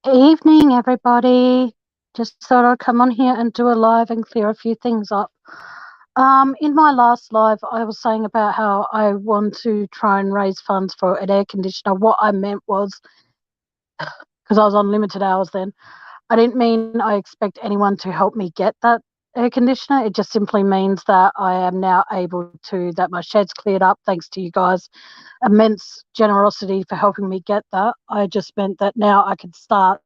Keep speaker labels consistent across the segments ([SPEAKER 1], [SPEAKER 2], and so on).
[SPEAKER 1] Evening, everybody. Just thought I'd come on here and do a live and clear a few things up. In my last live, I was saying about how I want to try and raise funds for an air conditioner. What I meant was, because I was on limited hours then, I didn't mean I expect anyone to help me get that air conditioner. It just simply means that I am now able to, that my shed's cleared up thanks to you guys' immense generosity for helping me get that. I just meant that now I can start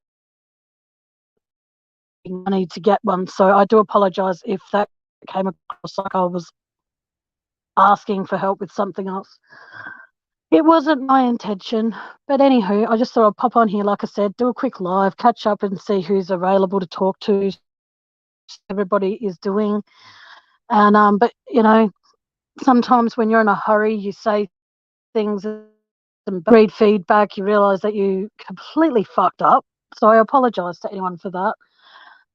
[SPEAKER 1] money to get one. So I do apologise if that came across like I was asking for help with something else. It wasn't my intention. But anywho, I just thought I'd pop on here, like I said, do a quick live, catch up and see who's available to talk to, everybody is doing. And but sometimes when you're in a hurry, you say things and read feedback, you realise that you completely fucked up. So I apologise to anyone for that.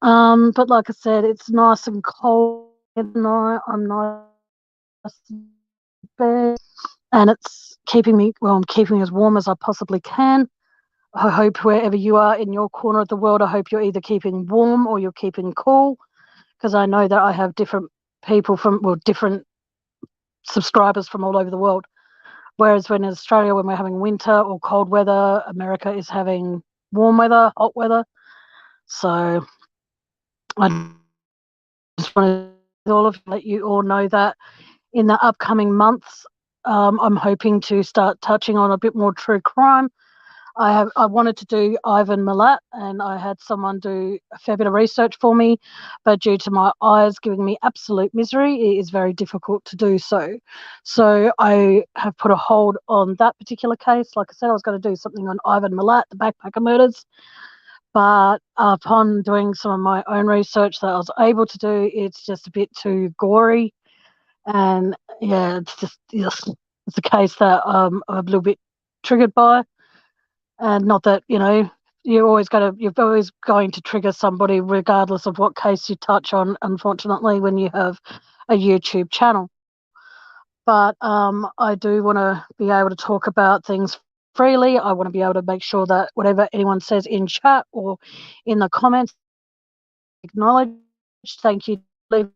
[SPEAKER 1] But like I said, it's nice and cold tonight. I'm nice in bed, and I'm keeping as warm as I possibly can. I hope wherever you are in your corner of the world, I hope you're either keeping warm or you're keeping cool, because I know that I have different people different subscribers from all over the world. Whereas when in Australia, when we're having winter or cold weather, America is having warm weather, hot weather. So I just want to let you all know that in the upcoming months, I'm hoping to start touching on a bit more true crime. I wanted to do Ivan Milat, and I had someone do a fair bit of research for me, but due to my eyes giving me absolute misery, it is very difficult to do so. So I have put a hold on that particular case. Like I said, I was going to do something on Ivan Milat, the backpacker murders, but upon doing some of my own research that I was able to do, it's just a bit too gory. And yeah, it's a case that I'm a little bit triggered by. And not that, you're always going to trigger somebody regardless of what case you touch on, unfortunately, when you have a YouTube channel. But I do want to be able to talk about things freely. I want to be able to make sure that whatever anyone says in chat or in the comments, acknowledged. Thank you for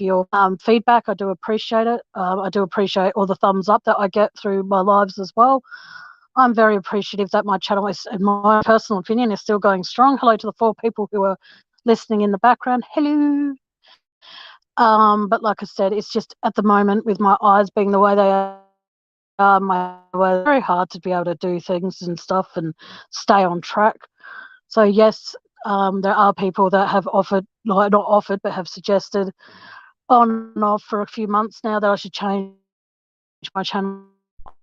[SPEAKER 1] your feedback. I do appreciate it. I do appreciate all the thumbs up that I get through my lives as well. I'm very appreciative that my channel is, in my personal opinion, is still going strong. Hello to the 4 people who are listening in the background. Hello. But like I said, it's just at the moment with my eyes being the way they are, it's very hard to be able to do things and stuff and stay on track. So yes, there are people that have offered, not offered, but have suggested on and off for a few months now that I should change my channel.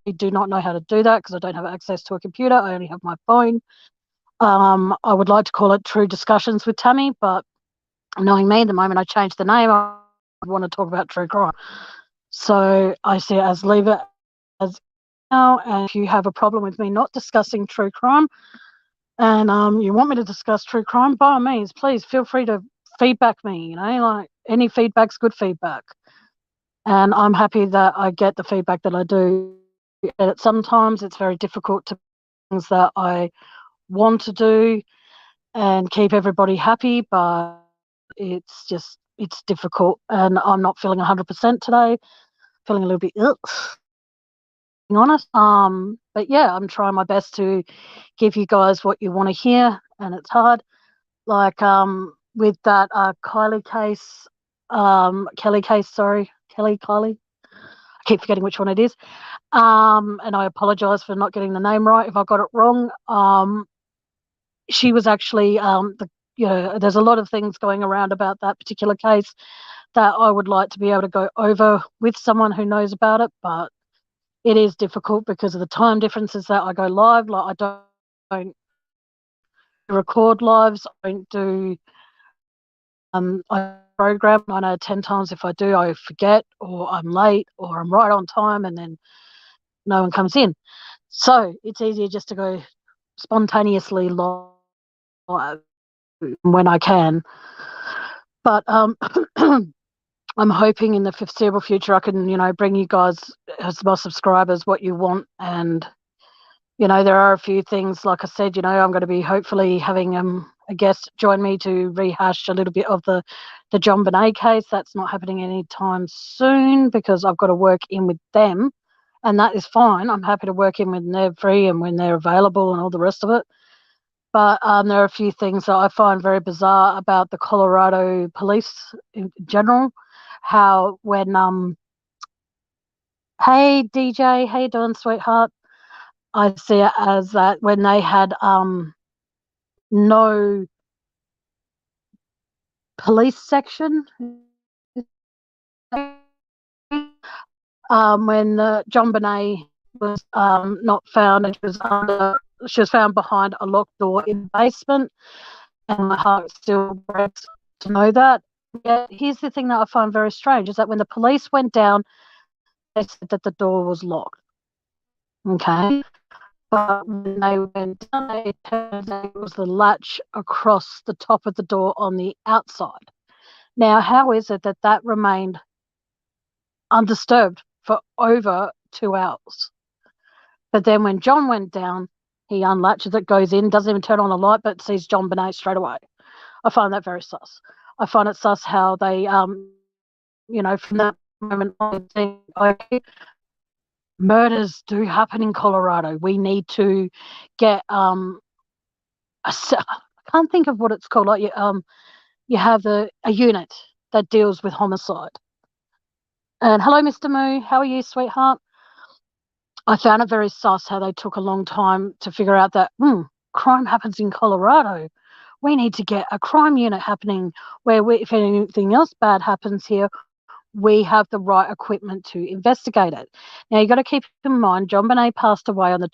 [SPEAKER 1] I do not know how to do that because I don't have access to a computer. I only have my phone. I would like to call it True Discussions with Tammy, but knowing me, the moment I change the name, I want to talk about true crime. So I see it as leave it as now. And if you have a problem with me not discussing true crime and you want me to discuss true crime, by all means, please feel free to feedback me. Like any feedback's good feedback. And I'm happy that I get the feedback that I do. And sometimes it's very difficult to things that I want to do and keep everybody happy, but it's difficult, and I'm not feeling 100% today. Feeling a little bit ill, being honest. But yeah, I'm trying my best to give you guys what you want to hear, and it's hard. Like with that Kylie case, Kelly case, sorry, Kylie. I keep forgetting which one it is. And I apologise for not getting the name right if I got it wrong. She was actually there's a lot of things going around about that particular case that I would like to be able to go over with someone who knows about it, but it is difficult because of the time differences that I go live. Like don't record lives, I don't do I program. I know 10 times if I do, I forget or I'm late or I'm right on time and then no one comes in. So it's easier just to go spontaneously live when I can. But I'm hoping in the foreseeable future I can, bring you guys as my subscribers what you want and There are a few things, like I said, I'm going to be hopefully having a guest join me to rehash a little bit of the JonBenét case. That's not happening anytime soon because I've got to work in with them, and that is fine. I'm happy to work in when they're free and when they're available and all the rest of it. But there are a few things that I find very bizarre about the Colorado police in general. How when hey DJ, how you doing, sweetheart? I see it as that when they had no police section, when JonBenét was not found, and she was found behind a locked door in the basement, and my heart still breaks to know that. Yeah, here's the thing that I find very strange is that when the police went down, they said that the door was locked. Okay. But when they went down, it turns out it was the latch across the top of the door on the outside. Now, how is it that that remained undisturbed for over 2 hours? But then when John went down, he unlatches it, goes in, doesn't even turn on the light, but sees JonBenét straight away. I find that very sus. I find it sus how they, from that moment on, think, okay, murders do happen in Colorado. We need to get I can't think of what it's called. Like you have a unit that deals with homicide. And hello, Mr. Moo. How are you, sweetheart? I found it very sus how they took a long time to figure out that crime happens in Colorado. We need to get a crime unit happening where if anything else bad happens here, we have the right equipment to investigate it. Now, you've got to keep in mind, JonBenét passed away on the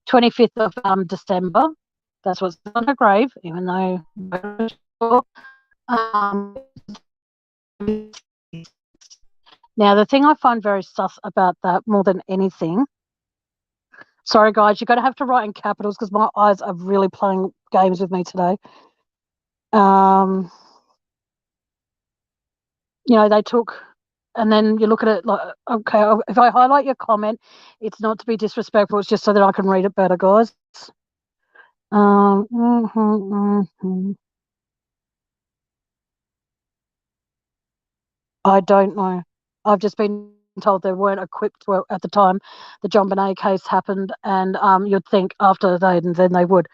[SPEAKER 1] 25th of December. That's what's on her grave, even though now the thing I find very sus about that more than anything, sorry guys, you're going to have to write in capitals because my eyes are really playing games with me today. They took, and then you look at it like, okay, if I highlight your comment, it's not to be disrespectful, it's just so that I can read it better, guys. I don't know. I've just been told they weren't equipped well at the time the JonBenét case happened, and you'd think after then they would.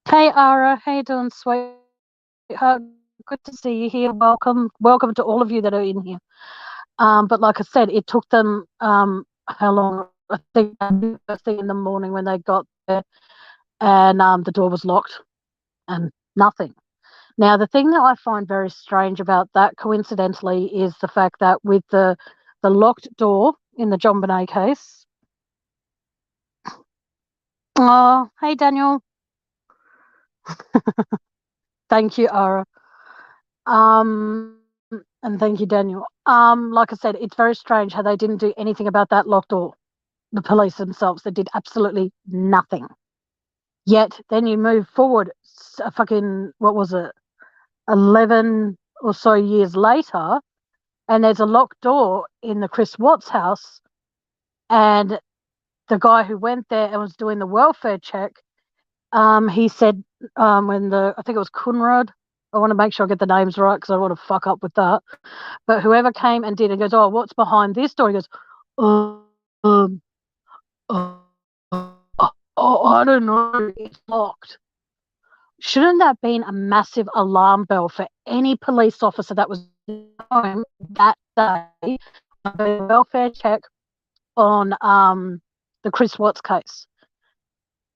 [SPEAKER 1] Hey, Ara, how you doing, sweetheart? Good to see you here. Welcome to all of you that are in here. But like I said, it took them how long? I think first thing in the morning when they got there, and the door was locked, and nothing. Now, the thing that I find very strange about that, coincidentally, is the fact that with the locked door in the JonBenét case. Oh, hey, Daniel. Thank you, Ara. And thank you, Daniel. Like I said, it's very strange how they didn't do anything about that locked door. The police themselves, they did absolutely nothing. Yet then you move forward, what was it, 11 or so years later, and there's a locked door in the Chris Watts house, and the guy who went there and was doing the welfare check, he said when I think it was Kunrad, I want to make sure I get the names right because I don't want to fuck up with that, but whoever came and did it goes, oh, what's behind this door? He goes, I don't know, it's locked. Shouldn't that have been a massive alarm bell for any police officer that was home that day? A welfare check on the Chris Watts case.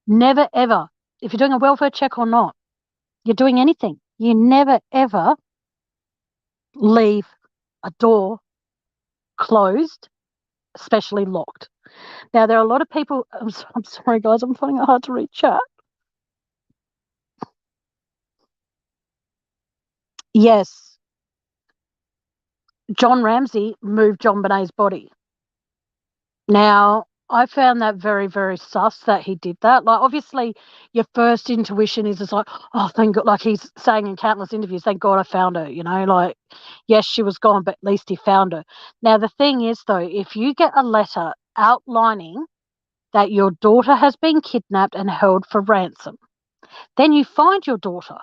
[SPEAKER 1] Never ever, if you're doing a welfare check or not, you're doing anything, you never ever leave a door closed, especially locked. Now, there are a lot of people, I'm sorry guys, I'm finding it hard to read chat. Yes, John Ramsey moved JonBenét's body. Now, I found that very, very sus that he did that. Like, obviously, your first intuition is just like, oh, thank God, like he's saying in countless interviews, thank God I found her, like, yes, she was gone, but at least he found her. Now, the thing is, though, if you get a letter outlining that your daughter has been kidnapped and held for ransom, then you find your daughter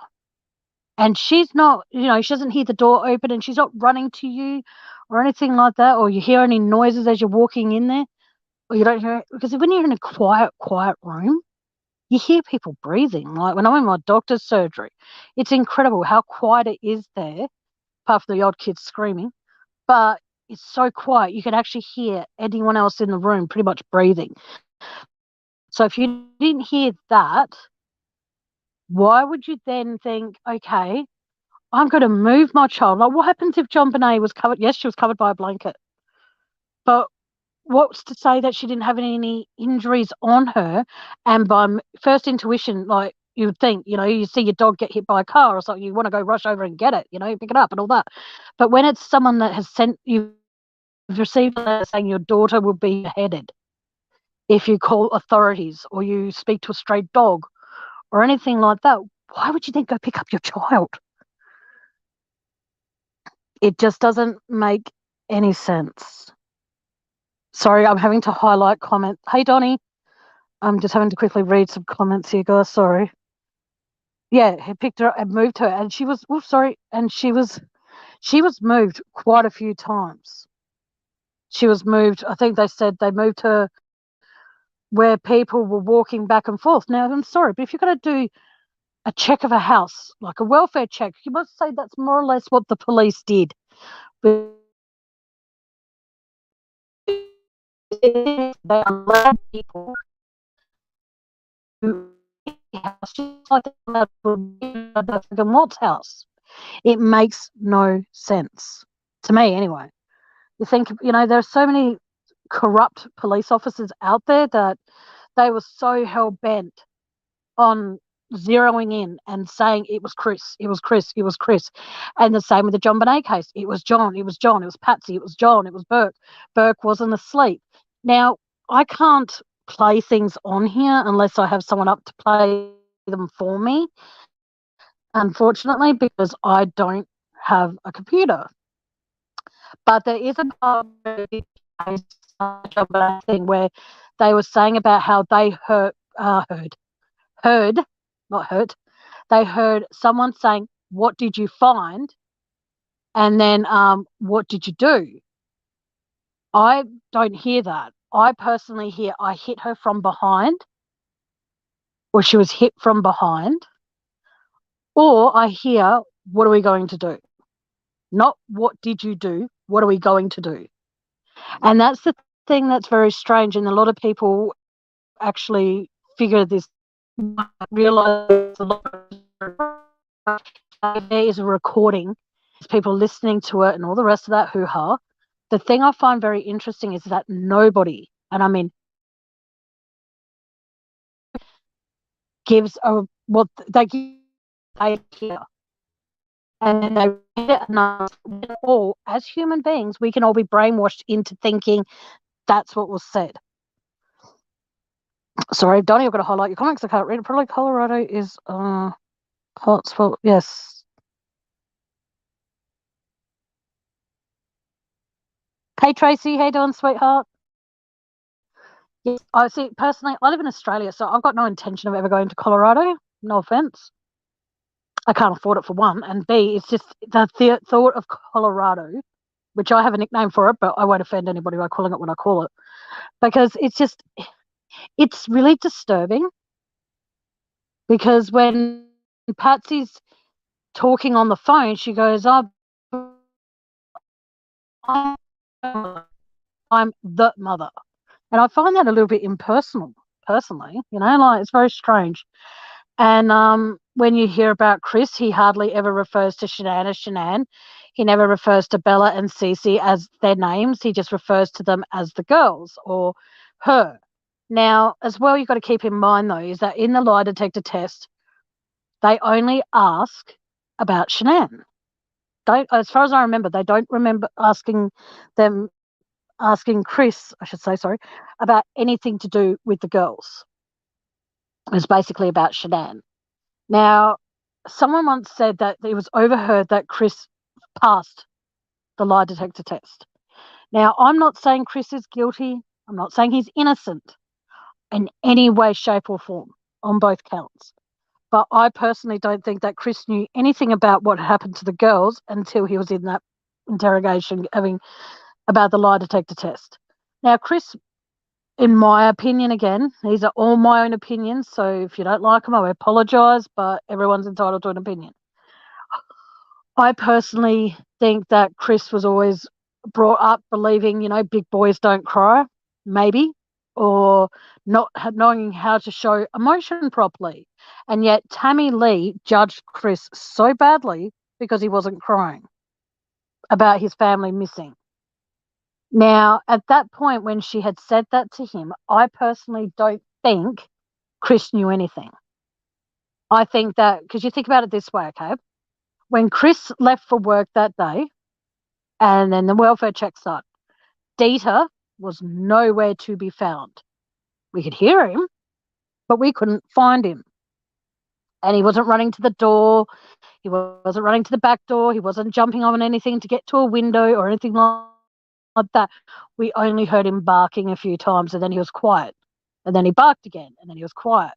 [SPEAKER 1] and she's not, she doesn't hear the door open and she's not running to you or anything like that, or you hear any noises as you're walking in there. Or you don't hear it, because when you're in a quiet room, you hear people breathing. Like when I'm in my doctor's surgery, it's incredible how quiet it is there, apart from the odd kids screaming. But it's so quiet, you can actually hear anyone else in the room pretty much breathing. So if you didn't hear that, why would you then think, okay, I'm going to move my child? Like, what happens if JonBenét was covered? Yes, she was covered by a blanket. But what's to say that she didn't have any injuries on her? And by first intuition, like you would think, you see your dog get hit by a car or something, you want to go rush over and get it, pick it up and all that. But when it's someone that has you've received a letter saying your daughter will be beheaded if you call authorities or you speak to a stray dog or anything like that, why would you then go pick up your child? It just doesn't make any sense. Sorry, I'm having to highlight comments. Hey, Donnie. I'm just having to quickly read some comments here, guys. Sorry. Yeah, he picked her up and moved her, and she was. Oh, sorry, and she was moved quite a few times. She was moved. I think they said they moved her where people were walking back and forth. Now, I'm sorry, but if you're going to do a check of a house, like a welfare check, you must say that's more or less what the police did. But they allowed people who house just like the Walt's house. It makes no sense to me, anyway. You think, there are so many corrupt police officers out there that they were so hell bent on zeroing in and saying it was Chris, it was Chris, it was Chris. And the same with the JonBenét case. It was John, it was John, it was Patsy, it was John, it was Burke. Burke wasn't asleep. Now, I can't play things on here unless I have someone up to play them for me, unfortunately, because I don't have a computer. But there is a thing where they were saying about how they heard, not hurt. They heard someone saying, "What did you find?" And then, "What did you do?" I don't hear that. I personally hear, "I hit her from behind," or "She was hit from behind," or I hear, "What are we going to do?" Not "What did you do?" What are we going to do? And that's the thing that's very strange, and a lot of people actually figure this, realize a lot of there is a recording, people listening to it and all the rest of that hoo-ha. The thing I find very interesting is that nobody, and I mean gives what they hear, and then they read it, and all, as human beings, we can all be brainwashed into thinking that's what was said. Sorry, Donnie, I've got to highlight your comments. I can't read it. Probably Colorado is hotspot. Yes. Hey, Tracy. How you doing, sweetheart? Yes, I see. Personally, I live in Australia, so I've got no intention of ever going to Colorado. No offense. I can't afford it, for one, and B, it's just the thought of Colorado, which I have a nickname for it, but I won't offend anybody by calling it what I call it, because it's really disturbing. Because when Patsy's talking on the phone, she goes, "Oh, I'm the mother," and I find that a little bit impersonal, personally. Like, it's very strange. And when you hear about Chris, he hardly ever refers to Shanann as Shanann. He never refers to Bella and Cece as their names. He just refers to them as the girls or her. Now, as well, you've got to keep in mind, though, is that in the lie detector test, they only ask about Shanann. As far as I remember, they don't remember asking them asking Chris, I should say, sorry, about anything to do with the girls. It was basically about Shanann. Now, someone once said that it was overheard that Chris passed the lie detector test. Now, I'm not saying Chris is guilty. I'm not saying he's innocent in any way, shape, or form on both counts. But I personally don't think that Chris knew anything about what happened to the girls until he was in that interrogation having about the lie detector test. Now, Chris, in my opinion, again, these are all my own opinions. So if you don't like them, I apologise, but everyone's entitled to an opinion. I personally think that Chris was always brought up believing, big boys don't cry, maybe, or not knowing how to show emotion properly. And yet Tammy Lee judged Chris so badly because he wasn't crying about his family missing. Now, at that point, when she had said that to him, I personally don't think Chris knew anything. I think that, because you think about it this way, okay? When Chris left for work that day, and then the welfare check started, Dieter was nowhere to be found. We could hear him, but we couldn't find him. And he wasn't running to the door. He wasn't running to the back door. He wasn't jumping on anything to get to a window or anything like that. We only heard him barking a few times, and then he was quiet. And then he barked again, and then he was quiet.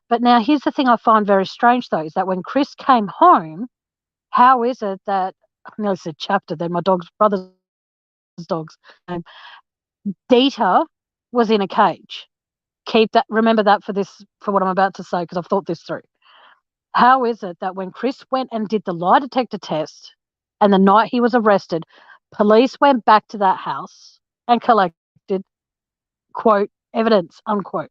[SPEAKER 1] But now here's the thing I find very strange, though, is that when Chris came home, how is it that, I nearly said chapter, then my brother's dogs, Dieter was in a cage. Remember that for what I'm about to say, because I've thought this through. How is it that when Chris went and did the lie detector test, and the night he was arrested, police went back to that house and collected, quote, evidence, unquote.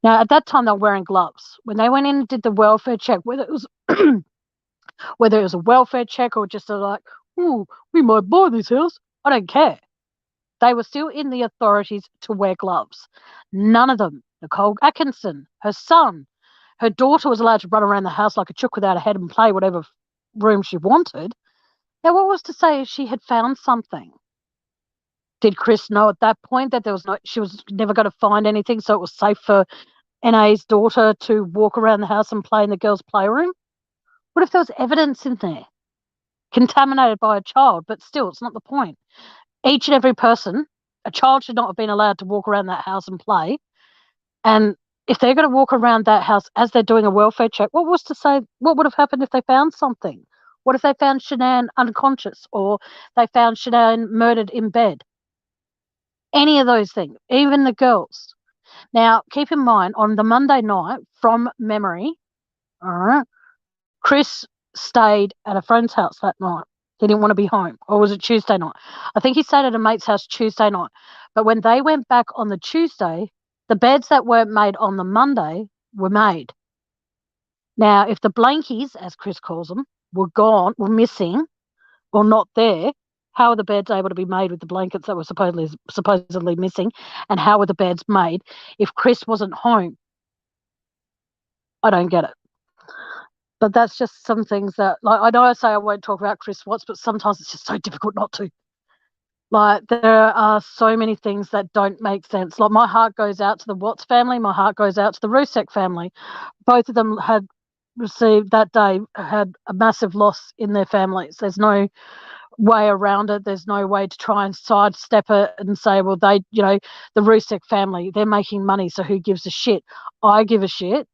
[SPEAKER 1] Now, at that time, they were wearing gloves. When they went in and did the welfare check, whether it was a welfare check or just we might buy this house, I don't care. They were still in the authorities to wear gloves. None of them, Nicole Atkinson, her son, her daughter was allowed to run around the house like a chook without a head and play whatever room she wanted. Now, what was to say she had found something? Did Chris know at that point that she was never going to find anything, so it was safe for NA's daughter to walk around the house and play in the girls' playroom? What if there was evidence in there? Contaminated by a child, but still, it's not the point. Each and every person, a child should not have been allowed to walk around that house and play. And if they're going to walk around that house as they're doing a welfare check, what would have happened if they found something? What if they found Shanann unconscious, or they found Shanann murdered in bed? Any of those things, even the girls. Now, keep in mind, on the Monday night, from memory, all right, Chris stayed at a friend's house that night. He didn't want to be home. Or was it Tuesday night? I think he stayed at a mate's house Tuesday night. But when they went back on the Tuesday, the beds that weren't made on the Monday were made. Now, if the blankies, as Chris calls them, were missing, or not there, how are the beds able to be made with the blankets that were supposedly missing? And how were the beds made if Chris wasn't home? I don't get it. But that's just some things that, like, I know I say I won't talk about Chris Watts, but sometimes it's just so difficult not to. Like, there are so many things that don't make sense. Like, my heart goes out to the Watts family. My heart goes out to the Rusek family. Both of them had a massive loss in their families. There's no way around it. There's no way to try and sidestep it and say, well, the Rusek family, they're making money, so who gives a shit? I give a shit,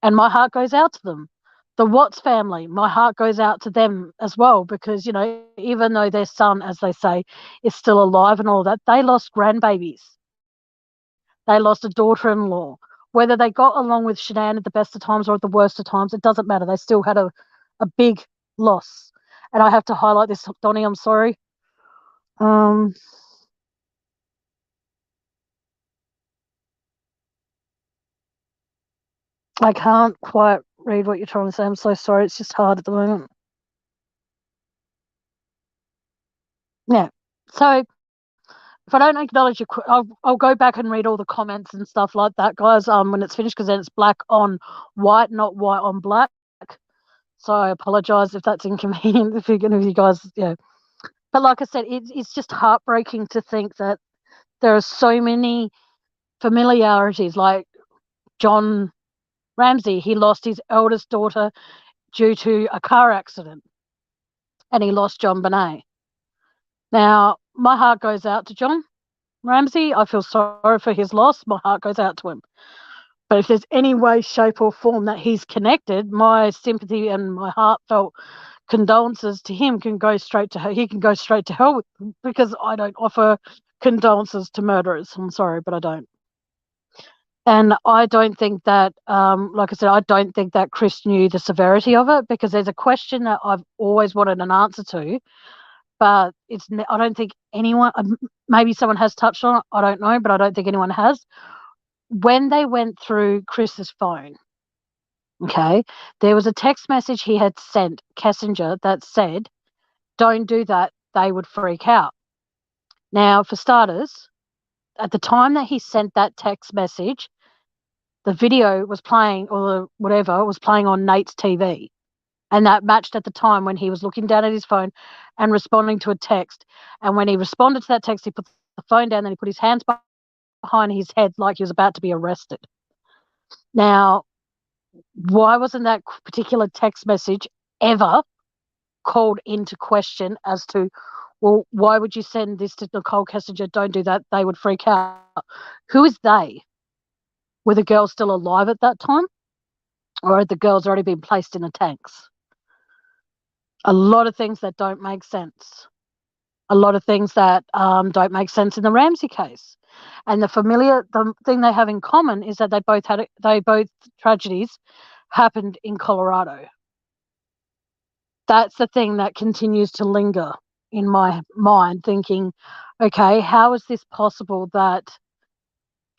[SPEAKER 1] and my heart goes out to them. The Watts family, my heart goes out to them as well, because, even though their son, as they say, is still alive and all that, they lost grandbabies. They lost a daughter-in-law. Whether they got along with Shanann at the best of times or at the worst of times, it doesn't matter. They still had a big loss. And I have to highlight this, Donnie, I'm sorry. I can't quite read what you're trying to say. I'm so sorry. It's just hard at the moment. Yeah. So if I don't acknowledge you, I'll go back and read all the comments and stuff like that, guys, when it's finished, because then it's black on white, not white on black. So I apologise if that's inconvenient if you guys, yeah. But like I said, it's just heartbreaking to think that there are so many familiarities, like John Ramsey. He lost his eldest daughter due to a car accident, and he lost JonBenét. Now, my heart goes out to John Ramsey. I feel sorry for his loss. My heart goes out to him. But if there's any way, shape, or form that he's connected, my sympathy and my heartfelt condolences to him can go straight to her. He can go straight to hell because I don't offer condolences to murderers. I'm sorry, but I don't. And I don't think that, like I said, I don't think that Chris knew the severity of it, because there's a question that I've always wanted an answer to, but I don't think anyone, maybe someone has touched on it, I don't know, but I don't think anyone has. When they went through Chris's phone, okay, there was a text message he had sent Kessinger that said, "Don't do that, they would freak out." Now, for starters, at the time that he sent that text message, the video was playing, or whatever was playing on Nate's TV. And that matched at the time when he was looking down at his phone and responding to a text. And when he responded to that text, he put the phone down, then he put his hands behind his head like he was about to be arrested. Now, why wasn't that particular text message ever called into question as to, well, why would you send this to Nicole Kessinger? Don't do that. They would freak out. Who is they? Were the girls still alive at that time? Or had the girls already been placed in the tanks? A lot of things that don't make sense. A lot of things that don't make sense in the Ramsey case. And the thing they have in common is that both tragedies happened in Colorado. That's the thing that continues to linger in my mind, thinking, okay, how is this possible that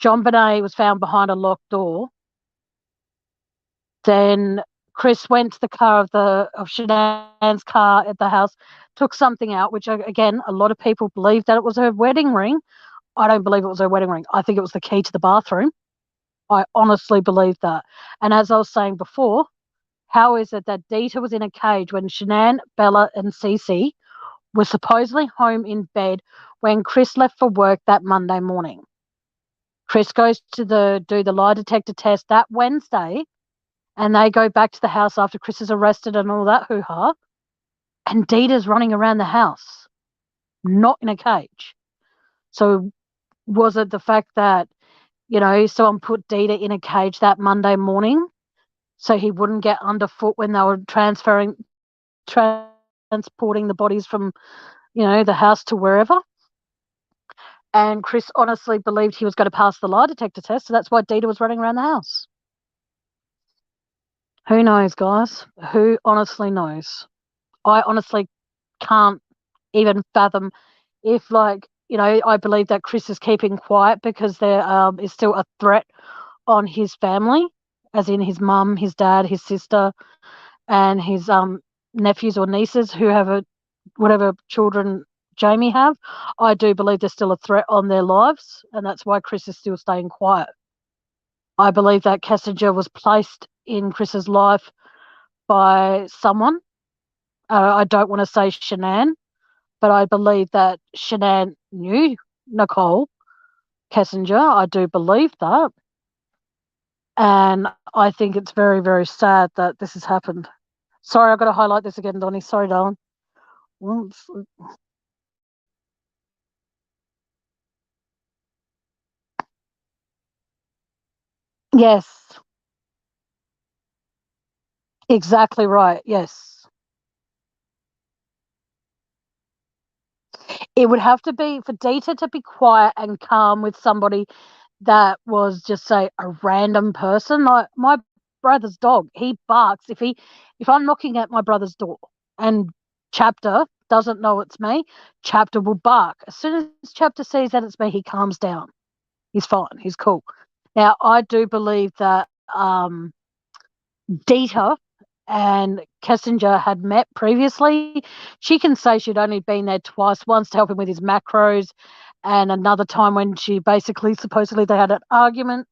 [SPEAKER 1] JonBenét was found behind a locked door? Then Chris went to the car of Shanann's car at the house, took something out, which again, a lot of people believe that it was her wedding ring. I don't believe it was her wedding ring. I think it was the key to the bathroom. I honestly believe that. And as I was saying before, how is it that Dita was in a cage when Shanann, Bella, and Cece were supposedly home in bed when Chris left for work that Monday morning? Chris goes to do the lie detector test that Wednesday, and they go back to the house after Chris is arrested and all that hoo-ha, and Dita's running around the house, not in a cage. So was it the fact that, someone put Dita in a cage that Monday morning so he wouldn't get underfoot when they were transporting the bodies from, the house to wherever? And Chris honestly believed he was going to pass the lie detector test, so that's why Dita was running around the house. Who knows, guys? Who honestly knows? I honestly can't even fathom if, I believe that Chris is keeping quiet because there is still a threat on his family, as in his mum, his dad, his sister, and his nephews or nieces who have whatever children Jamie have. I do believe there's still a threat on their lives, and that's why Chris is still staying quiet. I believe that Kessinger was placed in Chris's life by someone. I don't want to say Shanann, but I believe that Shanann knew Nicole Kessinger. I do believe that. And I think it's very, very sad that this has happened. Sorry, I've got to highlight this again, Donnie. Sorry, darling. Yes. Exactly right. Yes. It would have to be for Dita to be quiet and calm with somebody that was just, say, a random person. Like my brother's dog, he barks if I'm knocking at my brother's door and Chapter doesn't know it's me, Chapter will bark. As soon as Chapter sees that it's me, he calms down. He's fine. He's cool. Now, I do believe that Dita and Kessinger had met previously. She can say she'd only been there twice, once to help him with his macros, and another time when she supposedly they had an argument,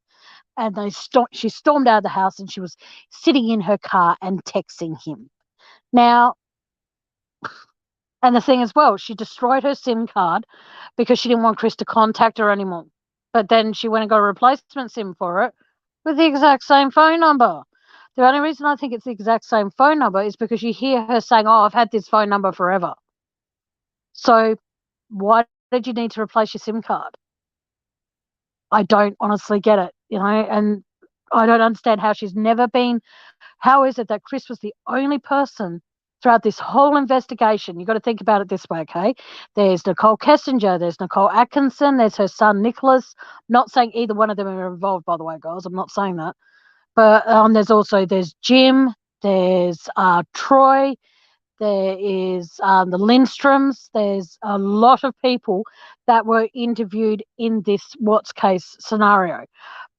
[SPEAKER 1] and she stormed out of the house and she was sitting in her car and texting him. Now, And the thing as well, she destroyed her SIM card because she didn't want Chris to contact her anymore. But then she went and got a replacement SIM for it with the exact same phone number. The only reason I think it's the exact same phone number is because you hear her saying, "Oh, I've had this phone number forever." So why did you need to replace your SIM card? I don't honestly get it, and I don't understand how she's never been. How is it that Chris was the only person throughout this whole investigation? You've got to think about it this way, okay? There's Nicole Kessinger, there's Nicole Atkinson, there's her son Nicholas. Not saying either one of them are involved, by the way, guys. I'm not saying that. But there's Jim, there's Troy, there is the Lindstroms. There's a lot of people that were interviewed in this Watts case scenario.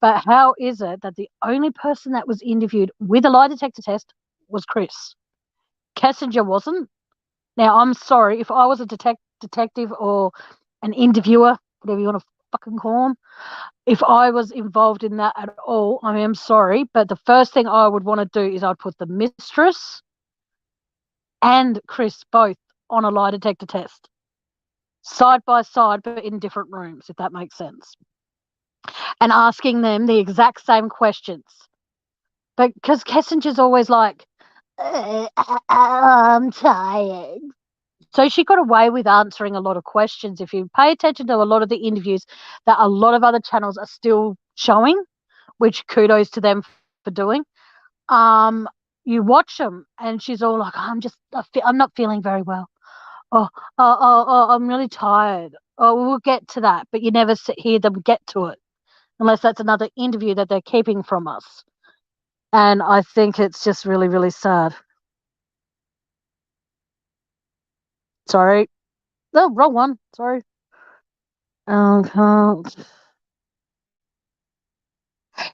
[SPEAKER 1] But how is it that the only person that was interviewed with a lie detector test was Chris? Kessinger wasn't. Now, I'm sorry, if I was a detective or an interviewer, whatever you want to fucking call them, if I was involved in that at all, I am sorry, but the first thing I would want to do is I'd put the mistress and Chris both on a lie detector test, side by side, but in different rooms, if that makes sense, and asking them the exact same questions. But because Kessinger's always like, I'm tired. So she got away with answering a lot of questions. If you pay attention to a lot of the interviews that a lot of other channels are still showing, which kudos to them for doing, you watch them and she's all like, I'm not feeling very well. I'm really tired. Oh, we'll get to that, but you never hear them get to it unless that's another interview that they're keeping from us. And I think it's just really, really sad. Sorry. No, wrong one. Sorry.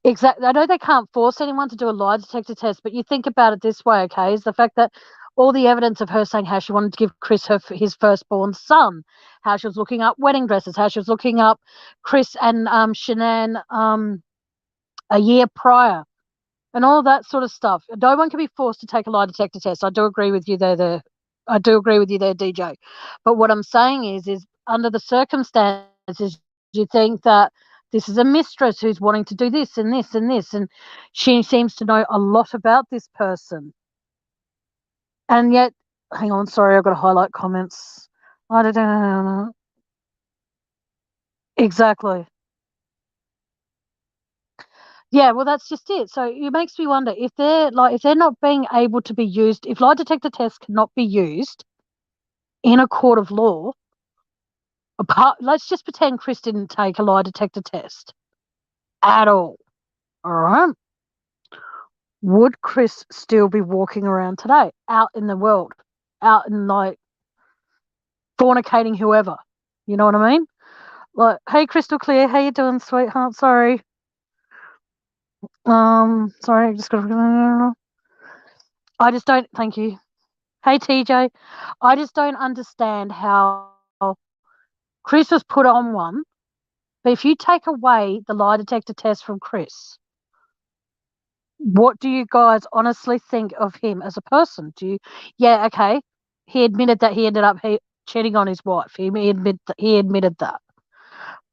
[SPEAKER 1] Exactly. I know they can't force anyone to do a lie detector test, but you think about it this way, okay? Is the fact that all the evidence of her saying how she wanted to give Chris his firstborn son, how she was looking up wedding dresses, how she was looking up Chris and Shanann a year prior, and all that sort of stuff. No one can be forced to take a lie detector test. I do agree with you there. I do agree with you there, DJ. But what I'm saying is under the circumstances, you think that this is a mistress who's wanting to do this and this and this, and she seems to know a lot about this person. And yet, hang on, sorry, I've got to highlight comments. I don't know. Exactly. Yeah, well, that's just it. So it makes me wonder if they're not being able to be used, if lie detector tests cannot be used in a court of law. Let's just pretend Chris didn't take a lie detector test at all. All right. Would Chris still be walking around today, out in the world, out in fornicating whoever? You know what I mean? Like, hey, Crystal Clear, how you doing, sweetheart? Sorry. Sorry, I just got. I just don't. Thank you. Hey, TJ. I just don't understand how Chris was put on one, but if you take away the lie detector test from Chris, what do you guys honestly think of him as a person? Yeah, okay. He admitted that he ended up cheating on his wife. He admitted that.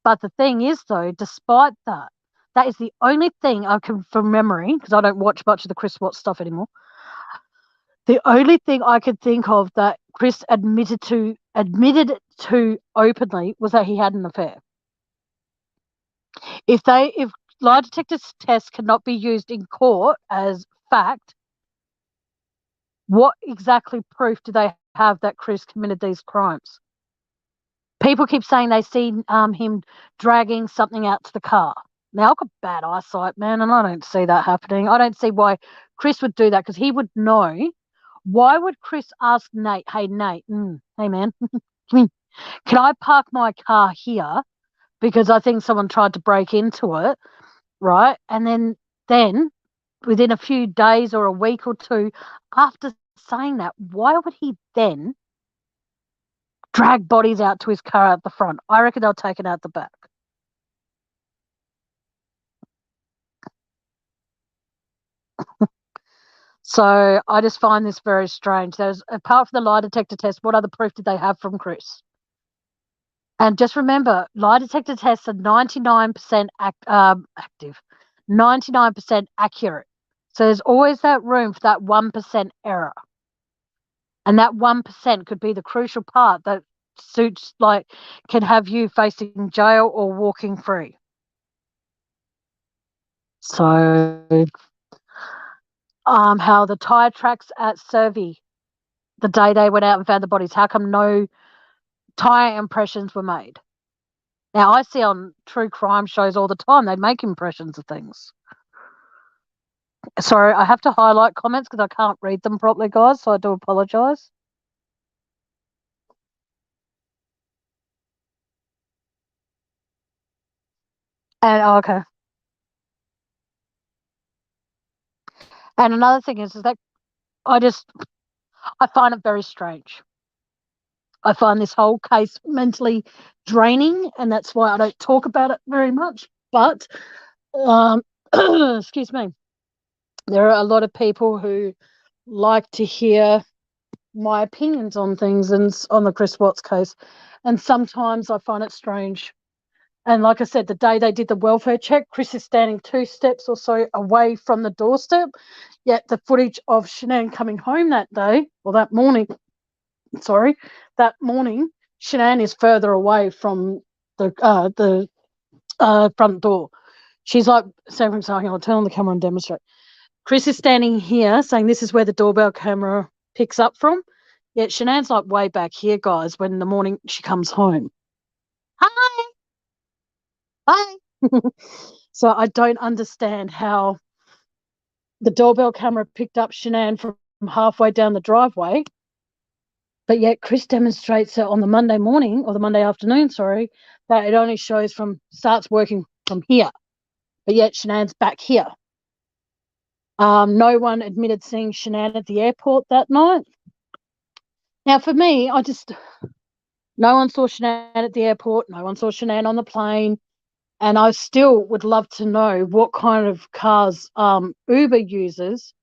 [SPEAKER 1] But the thing is, though, despite that, that is the only thing I can, from memory, because I don't watch much of the Chris Watts stuff anymore. The only thing I could think of that Chris admitted to openly was that he had an affair. If lie detector tests cannot be used in court as fact, what exactly proof do they have that Chris committed these crimes? People keep saying they see him dragging something out to the car. Now, I've got bad eyesight, man, and I don't see that happening. I don't see why Chris would do that, because he would know. Why would Chris ask Nate, hey, Nate, hey, man, can I park my car here because I think someone tried to break into it, right? And then within a few days or a week or two after saying that, why would he then drag bodies out to his car out the front? I reckon they'll take it out the back. So I just find this very strange. There's, apart from the lie detector test, what other proof did they have from Chris? And just remember, lie detector tests are 99% active, 99% accurate. So there's always that room for that 1% error. And that 1% could be the crucial part that suits, like, can have you facing jail or walking free. So, how the tire tracks at Servi, the day they went out and found the bodies, how come no tire impressions were made? Now, I see on true crime shows all the time, they make impressions of things. Sorry, I have to highlight comments because I can't read them properly, guys, so I do apologise. And, okay. And another thing is that I find it very strange. I find this whole case mentally draining, and that's why I don't talk about it very much. But, excuse me, there are a lot of people who like to hear my opinions on things and on the Chris Watts case. And sometimes I find it strange. And like I said, the day they did the welfare check, Chris is standing 2 steps or so away from the doorstep. Yet the footage of Shanann coming home that day, or that morning, Shanann is further away from the front door. She's like, say for example, I'll turn on the camera and demonstrate. Chris is standing here saying this is where the doorbell camera picks up from. Yet Shanann's like way back here, guys, when in the morning she comes home. Hi. Bye. So I don't understand how the doorbell camera picked up Shanann from halfway down the driveway, but yet Chris demonstrates it on the Monday morning, or the Monday afternoon, sorry, that it only shows starts working from here, but yet Shanann's back here. No one admitted seeing Shanann at the airport that night. Now, for me, no one saw Shanann at the airport. No one saw Shanann on the plane. And I still would love to know what kind of cars Uber uses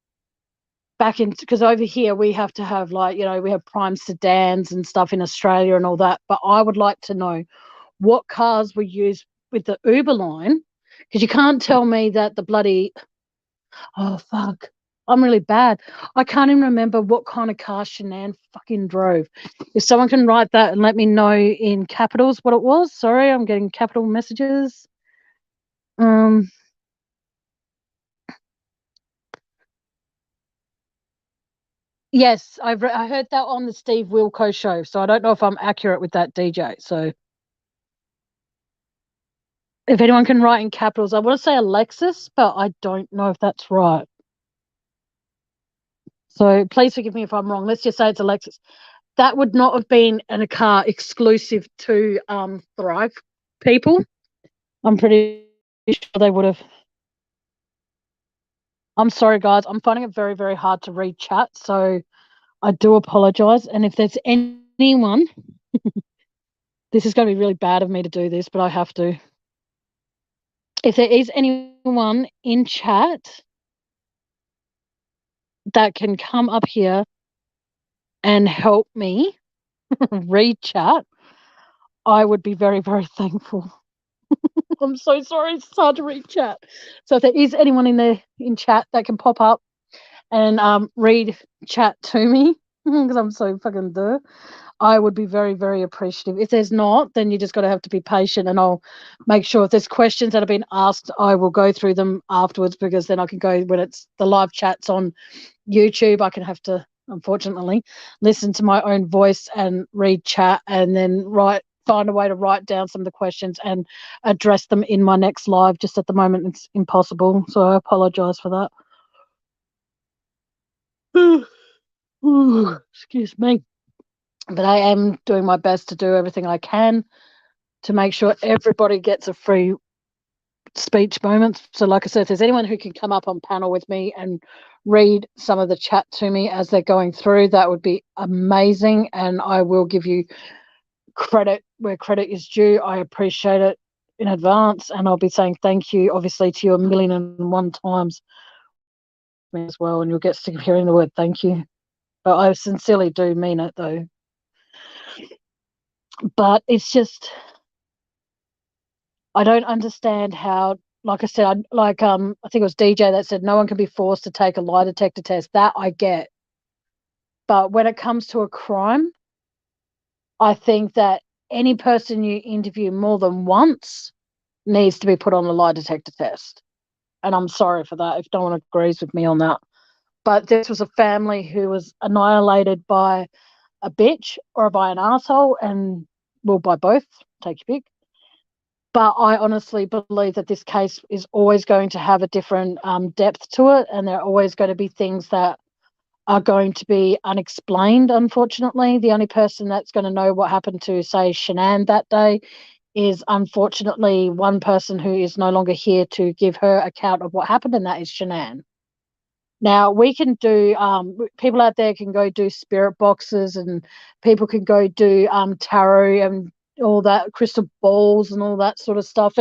[SPEAKER 1] back in, because over here we have to have, like, we have prime sedans and stuff in Australia and all that. But I would like to know what cars were used with the Uber line, because you can't tell me that the bloody, oh, fuck, I'm really bad. I can't even remember what kind of car Shanann fucking drove. If someone can write that and let me know in capitals what it was. Sorry, I'm getting capital messages. Yes, I heard that on the Steve Wilco show, so I don't know if I'm accurate with that, DJ. So if anyone can write in capitals, I want to say Alexis, but I don't know if that's right. So please forgive me if I'm wrong. Let's just say it's Alexis. That would not have been in a car exclusive to Thrive people. I'm pretty sure they would have. I'm sorry, guys. I'm finding it very, very hard to read chat, so I do apologise. And if there's anyone, this is going to be really bad of me to do this, but I have to. If there is anyone in chat that can come up here and help me read chat, I would be very, very thankful. I'm so sorry, it's hard to read chat. So if there is anyone in chat that can pop up and read chat to me, because I'm so fucking duh, I would be very, very appreciative. If there's not, then you just got to have to be patient, and I'll make sure if there's questions that have been asked, I will go through them afterwards, because then I can go, when it's the live chats on YouTube, I can have to, unfortunately, listen to my own voice and read chat, and then find a way to write down some of the questions and address them in my next live. Just at the moment, it's impossible, so I apologise for that. Excuse me. But I am doing my best to do everything I can to make sure everybody gets a free speech moment. So like I said, if there's anyone who can come up on panel with me and read some of the chat to me as they're going through, that would be amazing. And I will give you credit where credit is due. I appreciate it in advance, and I'll be saying thank you, obviously, to you 1,000,001 times me as well, and you'll get sick of hearing the word thank you. But I sincerely do mean it, though. But it's just, I don't understand how, like I said, I think it was DJ that said no one can be forced to take a lie detector test. That I get. But when it comes to a crime, I think that any person you interview more than once needs to be put on a lie detector test. And I'm sorry for that if no one agrees with me on that. But this was a family who was annihilated by a bitch or by an asshole, and well, by both, take your pick. But I honestly believe that this case is always going to have a different depth to it, and there are always going to be things that are going to be unexplained, unfortunately. The only person that's going to know what happened to, say, Shanann that day is unfortunately one person who is no longer here to give her account of what happened, and that is Shanann. Now, we can do, people out there can go do spirit boxes, and people can go do tarot and all that, crystal balls and all that sort of stuff.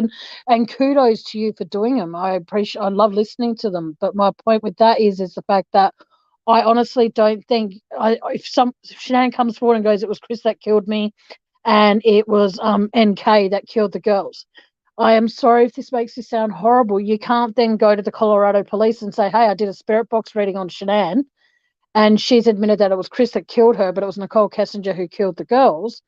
[SPEAKER 1] And kudos to you for doing them. I love listening to them. But my point with that is the fact that I honestly don't think, if Shanann comes forward and goes, it was Chris that killed me, and it was NK that killed the girls. I am sorry if this makes you sound horrible. You can't then go to the Colorado police and say, hey, I did a spirit box reading on Shanann, and she's admitted that it was Chris that killed her, but it was Nicole Kessinger who killed the girls.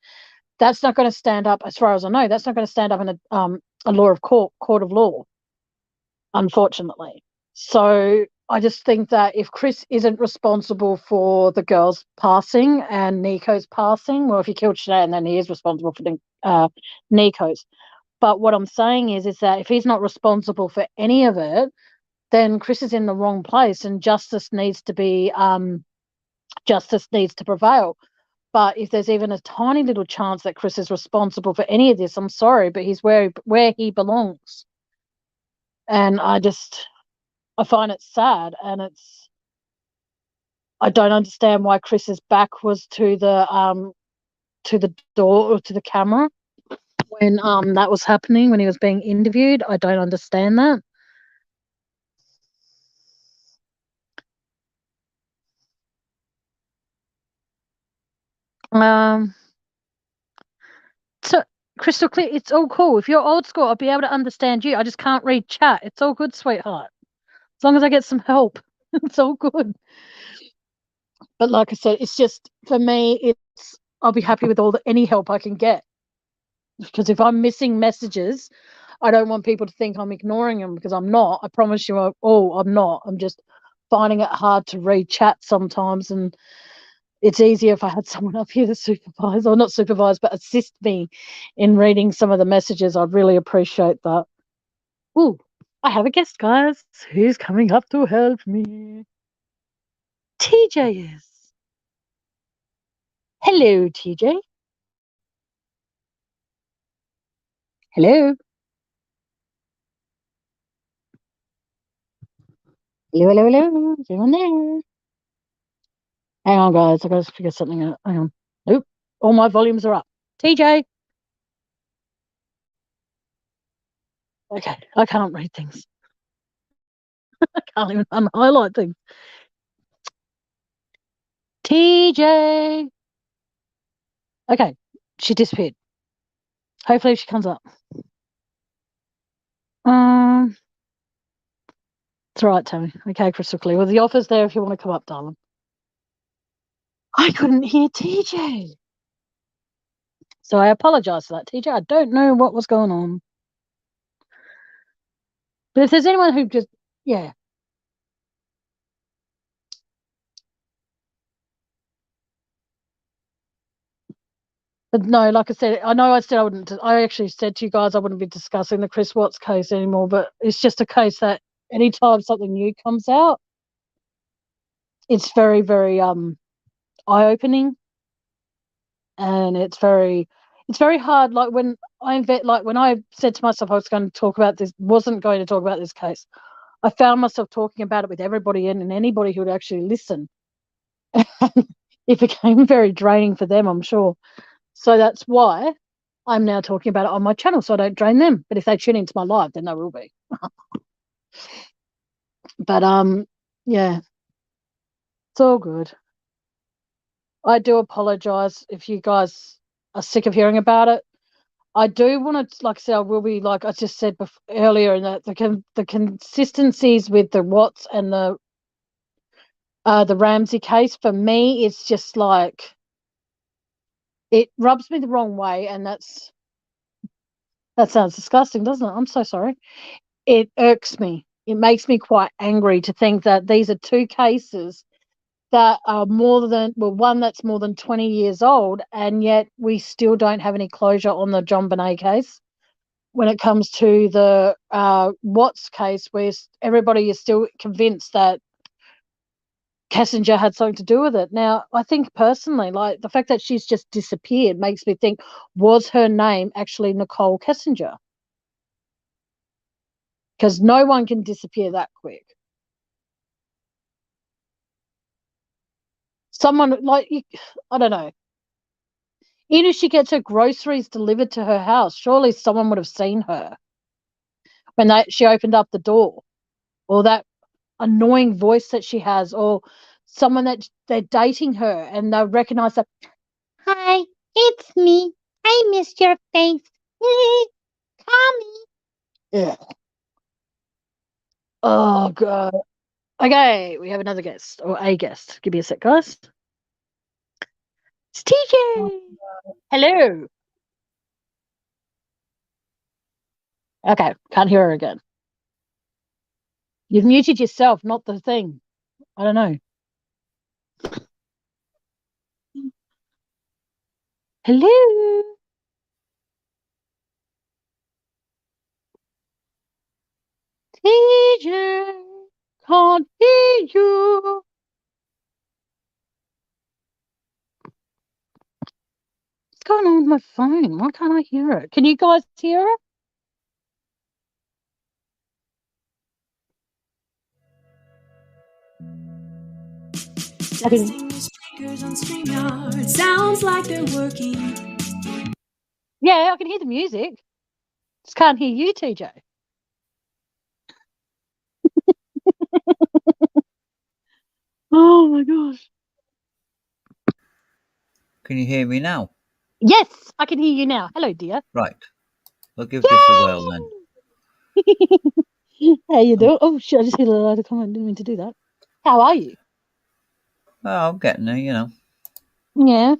[SPEAKER 1] That's not going to stand up, as far as I know, that's not going to stand up in a law of court of law, unfortunately. So I just think that if Chris isn't responsible for the girls passing and Nico's passing, well, if he killed Shanann, then he is responsible for Nico's. But what I'm saying is that if he's not responsible for any of it, then Chris is in the wrong place, and justice needs to prevail. But if there's even a tiny little chance that Chris is responsible for any of this, I'm sorry, but he's where he belongs. And I find it sad, and I don't understand why Chris's back was to the door or to the camera when that was happening, when he was being interviewed. I don't understand that. So crystal clear, it's all cool. If you're old school, I'll be able to understand you. I just can't read chat. It's all good, sweetheart. As long as I get some help, it's all good. But like I said, it's just, for me, I'll be happy with any help I can get. Because if I'm missing messages, I don't want people to think I'm ignoring them, because I'm not. I promise you, I'm not. I'm just finding it hard to read chat sometimes, and it's easier if I had someone up here to supervise, or not supervise, but assist me in reading some of the messages. I'd really appreciate that. Ooh, I have a guest, guys. Who's coming up to help me? TJ is. Hello, TJ. Hello. Hello, hello, hello. Is anyone there? Hang on, guys. I've got to figure something out. Hang on. Nope. All my volumes are up. TJ. Okay. I can't read things. I can't even unhighlight things. TJ. Okay. She disappeared. Hopefully she comes up. It's all right, Tammy. Okay, crystal clear. Well, the offer's there if you want to come up, darling. I couldn't hear TJ. So I apologise for that, TJ. I don't know what was going on. But if there's anyone who just, yeah. But no, like I said, I know I said I wouldn't. I actually said to you guys I wouldn't be discussing the Chris Watts case anymore, but it's just a case that anytime something new comes out, it's very, very eye-opening, and it's very hard. Like when I said to myself I was going to talk about this, wasn't going to talk about this case, I found myself talking about it with everybody and anybody who would actually listen. It became very draining for them, I'm sure. So that's why I'm now talking about it on my channel, so I don't drain them. But if they tune into my live, then they will be. But Yeah, it's all good. I do apologise if you guys are sick of hearing about it. I do want to, like I said, I will be, like I just said earlier, in that the consistencies with the Watts and the Ramsey case, for me, it's just like, it rubs me the wrong way, and that sounds disgusting, doesn't it? I'm so sorry. It irks me. It makes me quite angry to think that these are two cases that are one that's more than 20 years old, and yet we still don't have any closure on the JonBenét case. When it comes to the Watts case, where everybody is still convinced that Kessinger had something to do with it. Now, I think personally, like, the fact that she's just disappeared makes me think, was her name actually Nicole Kessinger? Because no one can disappear that quick. Someone, like, I don't know. Even if she gets her groceries delivered to her house, surely someone would have seen her when she opened up the door, or that annoying voice that she has, or someone that they're dating her and they'll recognize that. Hi, it's me. I missed your face. Tommy. Yeah. Oh god. Okay, we have another guest, or a guest. Give me a sec, guys. It's TJ. Hello. Okay, can't hear her again. You've muted yourself, not the thing. I don't know. Hello. TJ. Can't hear you. What's going on with my phone? Why can't I hear it? Can you guys hear it?
[SPEAKER 2] Testing the speakers on StreamYard. Sounds like they're working.
[SPEAKER 1] Yeah, I can hear the music. Just can't hear you, TJ. Oh my gosh.
[SPEAKER 3] Can you hear me now?
[SPEAKER 1] Yes, I can hear you now. Hello, dear.
[SPEAKER 3] Right. We'll give this a whirl then.
[SPEAKER 1] How you doing? Oh shit, I just hit a load of comment. Didn't mean to do that. How are you?
[SPEAKER 3] Well, I'm getting there, you know.
[SPEAKER 1] Yeah.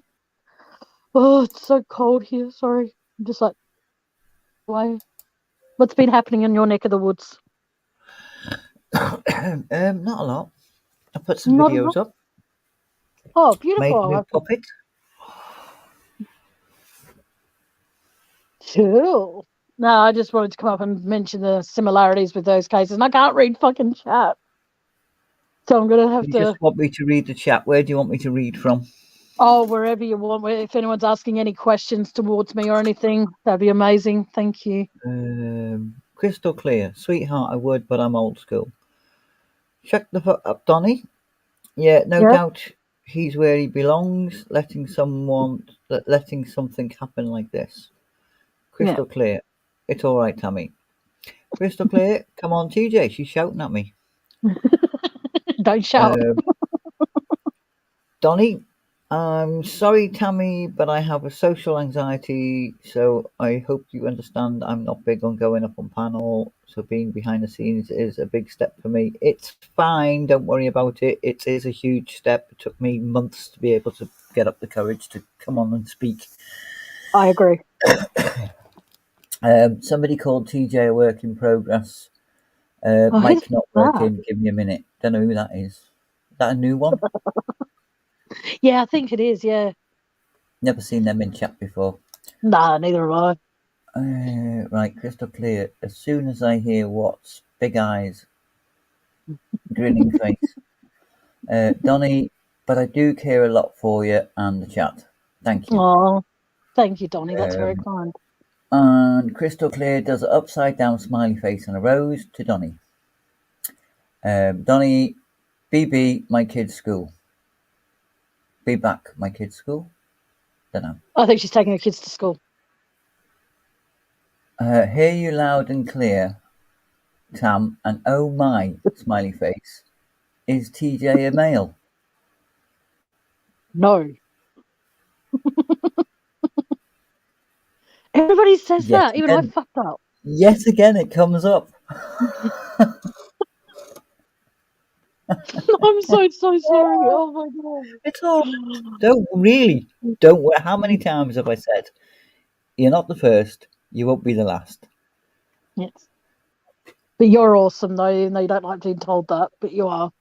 [SPEAKER 1] Oh, it's so cold here. Sorry. I'm just like, why? What's been happening in your neck of the woods?
[SPEAKER 3] Not a lot. I put some
[SPEAKER 1] Not a
[SPEAKER 3] videos
[SPEAKER 1] lot.
[SPEAKER 3] up.
[SPEAKER 1] Oh,
[SPEAKER 3] Made a
[SPEAKER 1] beautiful.
[SPEAKER 3] new puppet.
[SPEAKER 1] Cool. No, I just wanted to come up and mention the similarities with those cases, and I can't read fucking chat. So I'm going to have
[SPEAKER 3] You
[SPEAKER 1] to.
[SPEAKER 3] just want me to read the chat. Where do you want me to read from?
[SPEAKER 1] Oh, wherever you want. If anyone's asking any questions towards me or anything, that'd be amazing. Thank you.
[SPEAKER 3] Crystal clear. Sweetheart, I would, but I'm old school. Shut the fuck up, Donny. Yeah, no
[SPEAKER 1] Yeah.
[SPEAKER 3] doubt he's where he belongs, letting something happen like this. Crystal clear. It's all right, Tammy. Crystal clear. Come on, TJ. She's shouting at me.
[SPEAKER 1] Don't shout.
[SPEAKER 3] Donny, I'm sorry, Tammy, but I have a social anxiety, so I hope you understand I'm not big on going up on panel, so being behind the scenes is a big step for me. It's fine, don't worry about it. It is a huge step. It took me months to be able to get up the courage to come on and speak.
[SPEAKER 1] I agree.
[SPEAKER 3] Somebody called TJ a work in progress.
[SPEAKER 1] Oh,
[SPEAKER 3] Mike not
[SPEAKER 1] that?
[SPEAKER 3] working, give me a minute. Don't know who that is. Is that a new one?
[SPEAKER 1] Yeah, I think it is, yeah.
[SPEAKER 3] Never seen them in chat before.
[SPEAKER 1] Nah, neither have I.
[SPEAKER 3] Right, crystal clear. As soon as I hear Watts, big eyes, grinning face. Donny, but I do care a lot for you and the chat. Thank you.
[SPEAKER 1] Oh, thank you, Donny. That's very kind.
[SPEAKER 3] And crystal clear does an upside down smiley face and a rose to Donny. Donny, BB, my kid's school. Be back, my kid's school. Don't know.
[SPEAKER 1] I think she's taking her kids to school.
[SPEAKER 3] Hear you loud and clear, Tam, and oh my, smiley face. Is TJ a male?
[SPEAKER 1] No. Everybody says
[SPEAKER 3] Yet
[SPEAKER 1] that. Even I
[SPEAKER 3] again,
[SPEAKER 1] fucked up.
[SPEAKER 3] yet again, it comes up.
[SPEAKER 1] I'm so sorry. Oh my god.
[SPEAKER 3] It's all. Don't. How many times have I said, "You're not the first. You won't be the last."
[SPEAKER 1] Yes. But you're awesome though, even though you don't like being told that, but you are.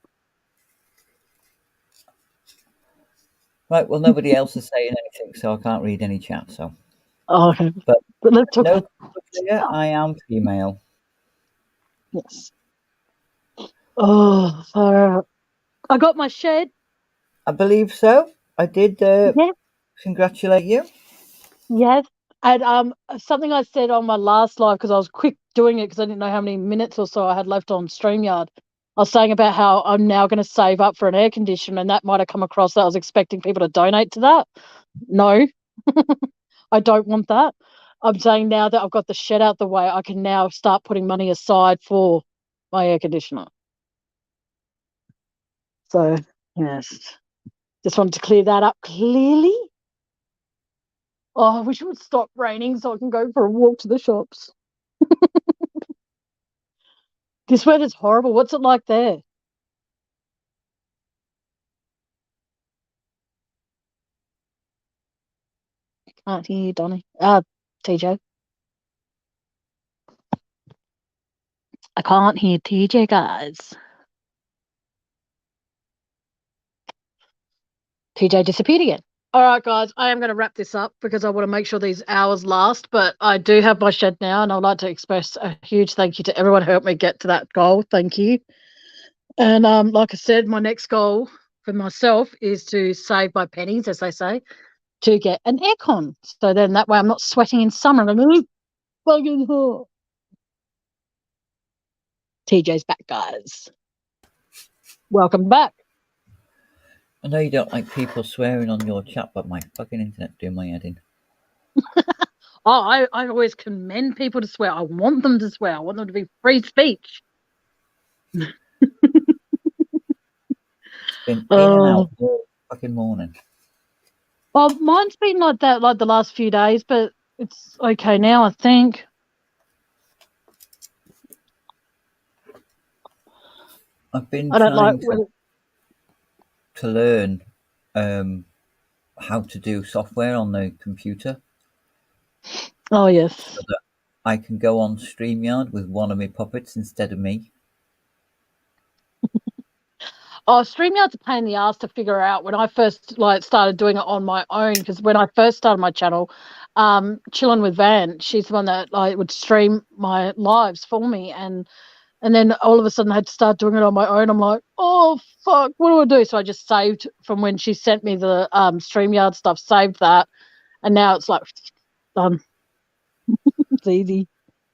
[SPEAKER 3] Right. Well, nobody else is saying anything, so I can't read any chat. So,
[SPEAKER 1] Oh, okay.
[SPEAKER 3] but
[SPEAKER 1] But let's talk
[SPEAKER 3] no,
[SPEAKER 1] about
[SPEAKER 3] I am female.
[SPEAKER 1] yes. Oh, I got my shed.
[SPEAKER 3] I believe so. I did
[SPEAKER 1] Yes,
[SPEAKER 3] congratulate you.
[SPEAKER 1] yes. And something I said on my last live because I was quick doing it because I didn't know how many minutes or so I had left on StreamYard. I was saying about how I'm now going to save up for an air conditioner, and that might have come across that I was expecting people to donate to that. No, I don't want that. I'm saying now that I've got the shed out the way, I can now start putting money aside for my air conditioner. So, yes, just wanted to clear that up clearly. Oh, I wish it would stop raining so I can go for a walk to the shops. This weather's horrible. What's it like there? Can't hear you, Donny. TJ. I can't hear TJ, guys. TJ disappeared again. All right, guys, I am going to wrap this up because I want to make sure these hours last. But I do have my shed now, and I'd like to express a huge thank you to everyone who helped me get to that goal. Thank you. And like I said, my next goal for myself is to save my pennies, as they say, to get an aircon. So then that way I'm not sweating in summer. And I'm fucking hot. TJ's back, guys. Welcome back.
[SPEAKER 3] I know you don't like people swearing on your chat, but my fucking internet's doing my head in.
[SPEAKER 1] Oh, I always commend people to swear. I want them to swear. I want them to be free speech.
[SPEAKER 3] It's been in and out all fucking morning.
[SPEAKER 1] Well, mine's been like that like the last few days, but it's okay now, I think.
[SPEAKER 3] I've been
[SPEAKER 1] I don't like
[SPEAKER 3] trying to learn how to do software on the computer
[SPEAKER 1] Oh, yes.
[SPEAKER 3] so that I can go on StreamYard with one of my puppets instead of me.
[SPEAKER 1] Oh, StreamYard's a pain in the ass to figure out. When I first started doing it on my own, because when I first started my channel, Chillin' with Van, she's the one that would stream my lives for me, and then all of a sudden I had to start doing it on my own. I'm like, oh fuck, what do I do? So I just saved from when she sent me the StreamYard stuff, saved that, and now it's like done. It's easy.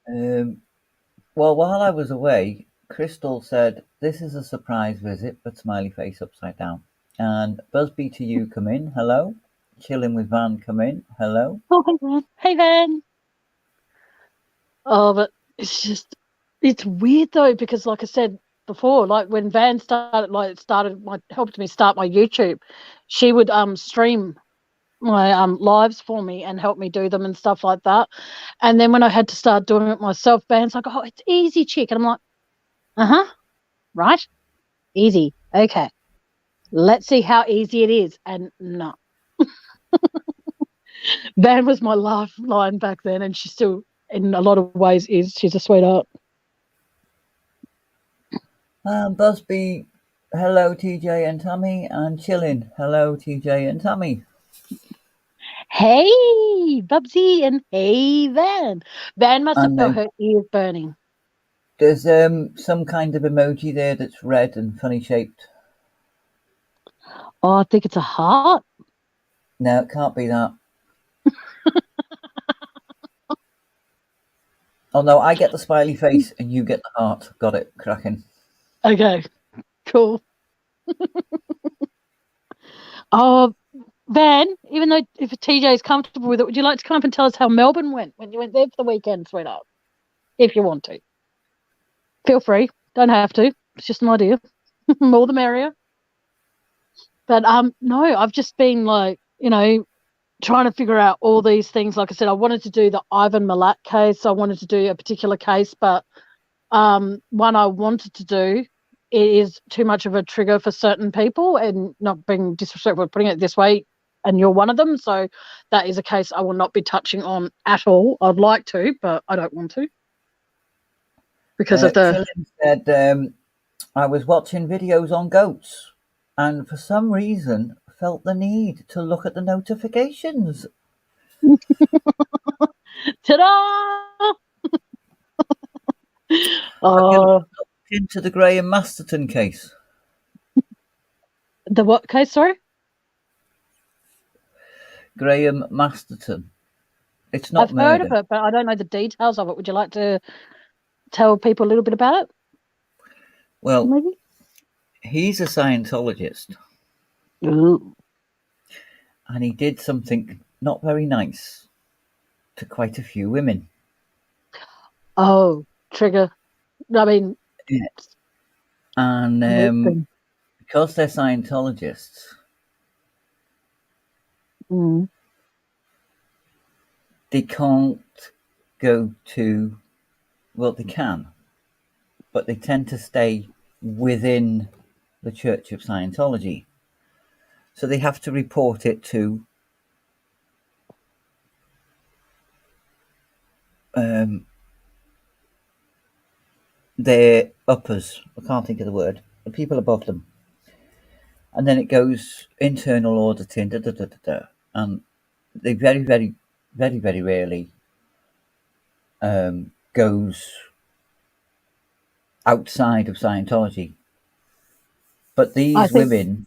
[SPEAKER 3] Well, while I was away, Crystal said, "This is a surprise visit," but smiley face upside down. And Busby to you, come in. Hello. Chilling with Van, come in. Hello.
[SPEAKER 1] Oh, hey Van. Hey Van. Oh, but it's weird though, because like I said before, like when Van helped me start my YouTube, she would stream my lives for me and help me do them and stuff like that. And then when I had to start doing it myself, Van's like, oh, it's easy, chick. And I'm like, right, easy. Okay, let's see how easy it is. And no. Van was my lifeline back then, and she still in a lot of ways is. She's a sweetheart.
[SPEAKER 3] Busby, hello TJ and Tammy, and Chillin, hello TJ and Tammy.
[SPEAKER 1] Hey, Bubsy, and hey, Van. Van must have felt her ears burning.
[SPEAKER 3] There's some kind of emoji there that's red and funny shaped.
[SPEAKER 1] Oh, I think it's a heart.
[SPEAKER 3] No, it can't be that. Oh no, I get the smiley face and you get the heart. Got it, cracking.
[SPEAKER 1] Okay, cool. Oh, Van, even though if TJ is comfortable with it, would you like to come up and tell us how Melbourne went when you went there for the weekend, sweetheart? If you want to. Feel free. Don't have to. It's just an idea. More the merrier. But no, I've just been like, trying to figure out all these things. Like I said, I wanted to do the Ivan Milat case. I wanted to do a particular case, but one I wanted to do, it is too much of a trigger for certain people, and not being disrespectful, putting it this way, and you're one of them. So that is a case I will not be touching on at all. I'd like to, but I don't want to because of the.
[SPEAKER 3] Trillian said, I was watching videos on goats and for some reason felt the need to look at the notifications.
[SPEAKER 1] Ta-da!
[SPEAKER 3] Have you looked into the Graham Masterton case?
[SPEAKER 1] The what case? Sorry.
[SPEAKER 3] Graham Masterton. It's not
[SPEAKER 1] I've heard
[SPEAKER 3] murder.
[SPEAKER 1] of it, but I don't know the details of it. Would you like to tell people a little bit about it?
[SPEAKER 3] Well,
[SPEAKER 1] Maybe.
[SPEAKER 3] he's a Scientologist.
[SPEAKER 1] Ooh.
[SPEAKER 3] And he did something not very nice to quite a few women.
[SPEAKER 1] Oh, trigger. I mean,
[SPEAKER 3] Yeah. And because they're Scientologists, they can't go to, well, they can, but they tend to stay within the Church of Scientology. So they have to report it to their uppers. I can't think of the word. The people above them. And then it goes internal auditing, and they very, very, very, very rarely goes outside of Scientology. But these women,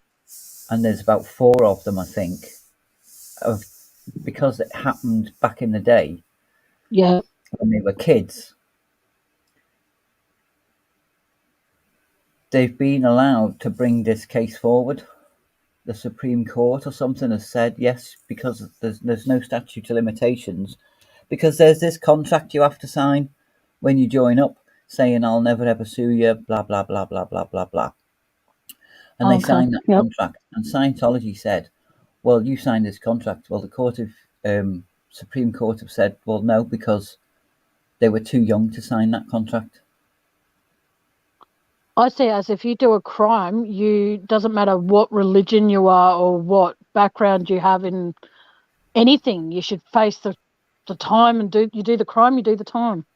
[SPEAKER 3] and there's about 4 of them, I think, because it happened back in the day,
[SPEAKER 1] yeah,
[SPEAKER 3] when they were kids, they've been allowed to bring this case forward. The Supreme Court or something has said yes, because there's no statute of limitations, because there's this contract you have to sign when you join up saying I'll never ever sue you, blah blah blah blah blah blah blah. And they signed that contract, and Scientology said, well, you signed this contract. Well, the Supreme Court have said, well, no, because they were too young to sign that contract.
[SPEAKER 1] I see it as if you do a crime, doesn't matter what religion you are or what background you have in anything, you should face the time and do the crime, you do the time.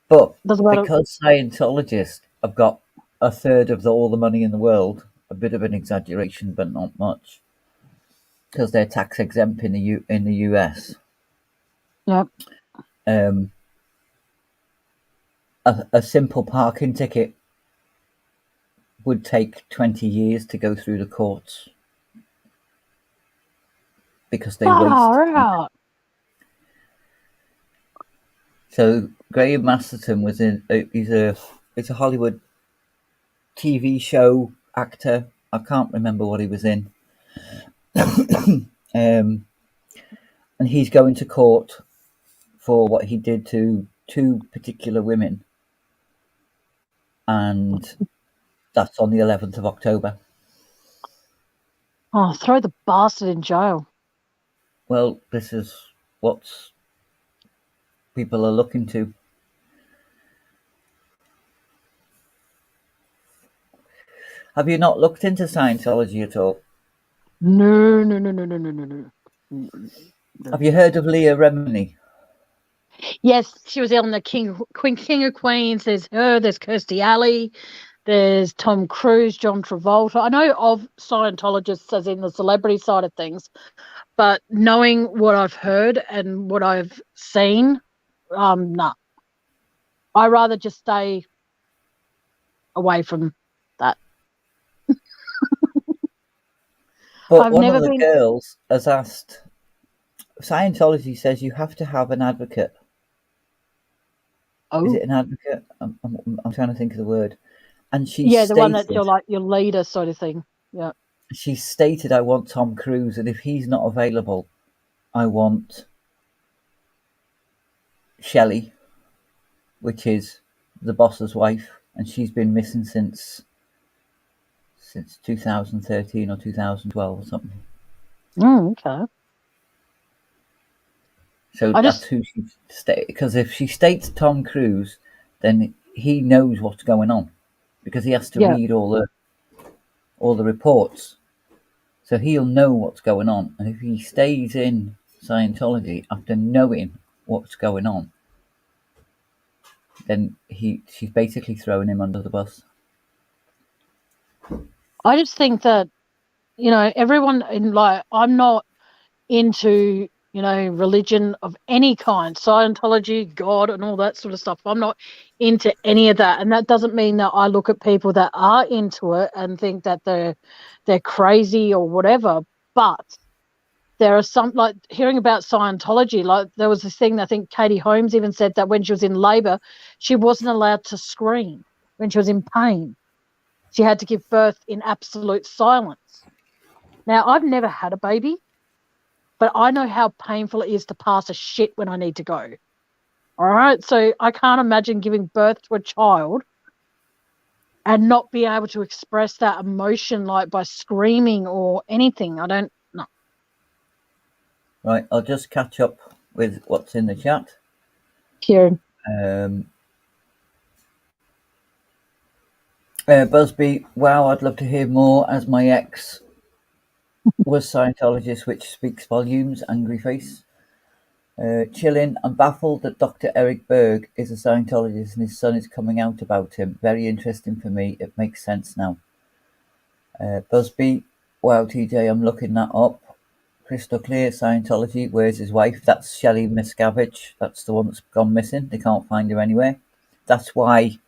[SPEAKER 3] But because Scientologists have got a third of all the money in the world, a bit of an exaggeration, but not much, because they're tax exempt in the US.
[SPEAKER 1] Yep.
[SPEAKER 3] A simple parking ticket would take 20 years to go through the courts because they waste.
[SPEAKER 1] Right.
[SPEAKER 3] So Graham Masterton was he's a Hollywood TV show actor. I can't remember what he was in. And he's going to court for what he did to 2 particular women. And that's on the 11th of October.
[SPEAKER 1] Oh, throw the bastard in jail.
[SPEAKER 3] Well, this is what people are looking to. Have you not looked into Scientology at all?
[SPEAKER 1] No.
[SPEAKER 3] Have you heard of Leah Remini?
[SPEAKER 1] Yes, she was on the King of Queens. There's her. There's Kirstie Alley. There's Tom Cruise, John Travolta. I know of Scientologists as in the celebrity side of things, but knowing what I've heard and what I've seen, nah. I rather just stay away from that.
[SPEAKER 3] But one of the girls has asked, Scientology says you have to have an advocate.
[SPEAKER 1] Oh.
[SPEAKER 3] Is it an advocate? I'm trying to think of the word. And she
[SPEAKER 1] the one that's your leader sort of thing. Yeah.
[SPEAKER 3] She stated, I want Tom Cruise, and if he's not available, I want Shelley, which is the boss's wife, and she's been missing since since 2013 or 2012 or something.
[SPEAKER 1] Okay.
[SPEAKER 3] So
[SPEAKER 1] I
[SPEAKER 3] that's
[SPEAKER 1] just,
[SPEAKER 3] who she because if she states Tom Cruise, then he knows what's going on because he has to
[SPEAKER 1] yeah,
[SPEAKER 3] read all the reports. So he'll know what's going on. And if he stays in Scientology after knowing what's going on, then she's basically throwing him under the bus.
[SPEAKER 1] I just think that, everyone I'm not into, religion of any kind, Scientology, God, and all that sort of stuff. I'm not into any of that. And that doesn't mean that I look at people that are into it and think that they're crazy or whatever. But there are some, like hearing about Scientology, like there was this thing, I think Katie Holmes even said that when she was in labor, she wasn't allowed to scream when she was in pain. She had to give birth in absolute silence. Now, I've never had a baby, but I know how painful it is to pass a shit when I need to go. All right. So I can't imagine giving birth to a child and not be able to express that emotion like by screaming or anything. I don't know.
[SPEAKER 3] Right, I'll just catch up with what's in the chat.
[SPEAKER 1] Kieran.
[SPEAKER 3] Busby, wow, I'd love to hear more as my ex was Scientologist, which speaks volumes, angry face. Chilling, I'm baffled that Dr. Eric Berg is a Scientologist and his son is coming out about him. Very interesting for me. It makes sense now. Busby, wow, TJ, I'm looking that up. Crystal clear, Scientology. Where's his wife? That's Shelley Miscavige. That's the one that's gone missing. They can't find her anywhere. That's why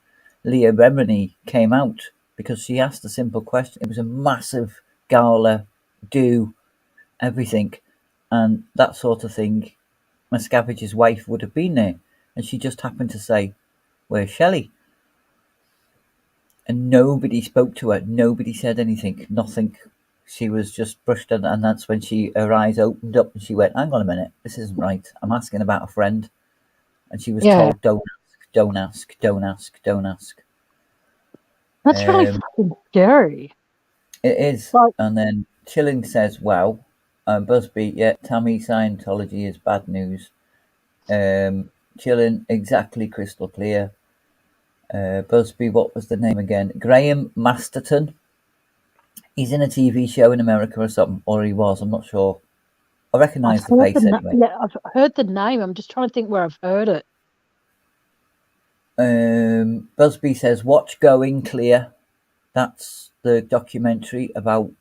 [SPEAKER 3] Leah Remini came out, because she asked a simple question. It was a massive gala, do everything, and that sort of thing. Miscavige's wife would have been there, and she just happened to say, "Where's Shelley?" And nobody spoke to her. Nobody said anything. Nothing. She was just brushed, and that's when her eyes opened up and she went, "Hang on a minute, this isn't right. I'm asking about a friend," and she was
[SPEAKER 1] Yeah.
[SPEAKER 3] told, "Don't ask, don't ask, don't ask, don't ask."
[SPEAKER 1] That's really fucking scary.
[SPEAKER 3] It is.
[SPEAKER 1] Like,
[SPEAKER 3] And then Chilling says, "Wow, Busby, yeah, Tammy Scientology is bad news." Chilling, exactly, crystal clear. Busby, what was the name again? Graham Masterton. He's in a TV show in America or something, or he was. I'm not sure. I recognise the face anyway.
[SPEAKER 1] Yeah, I've heard the name. I'm just trying to think where I've heard it.
[SPEAKER 3] Busby says, "Watch Going Clear." That's the documentary about.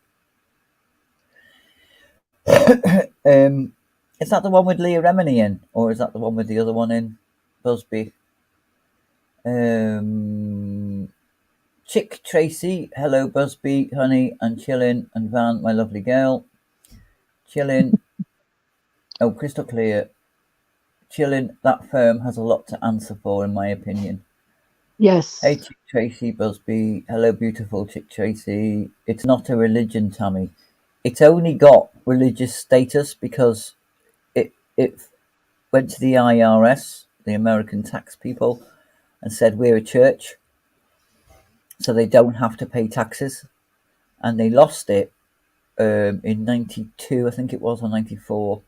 [SPEAKER 3] Is that the one with Leah Remini in, or is that the one with the other one in? Busby. Chick Tracy, hello Busby, honey, and Chillin, and Van, my lovely girl. Chillin. Oh, crystal clear. Chillin, that firm has a lot to answer for, in my opinion.
[SPEAKER 1] Yes.
[SPEAKER 3] Hey, Chick Tracy, Busby. Hello, beautiful Chick Tracy. It's not a religion, Tammy. It's only got religious status because it went to the IRS, the American tax people, and said we're a church, so they don't have to pay taxes. And they lost it in 92, I think it was, or 94.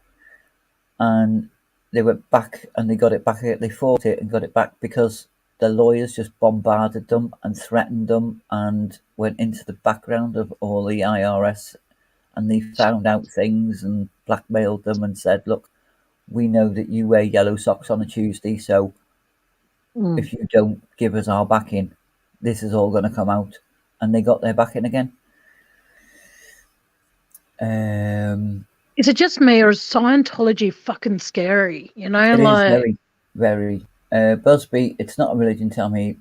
[SPEAKER 3] And they went back and they got it back. They fought it and got it back because the lawyers just bombarded them and threatened them and went into the background of all the IRS, and they found out things and blackmailed them and said, "Look, we know that you wear yellow socks on a Tuesday, so if you don't give us our backing, this is all going to come out." And they got their backing again.
[SPEAKER 1] Is it just me, or is Scientology fucking scary?
[SPEAKER 3] It is very, very. Busby, it's not a religion, tell me.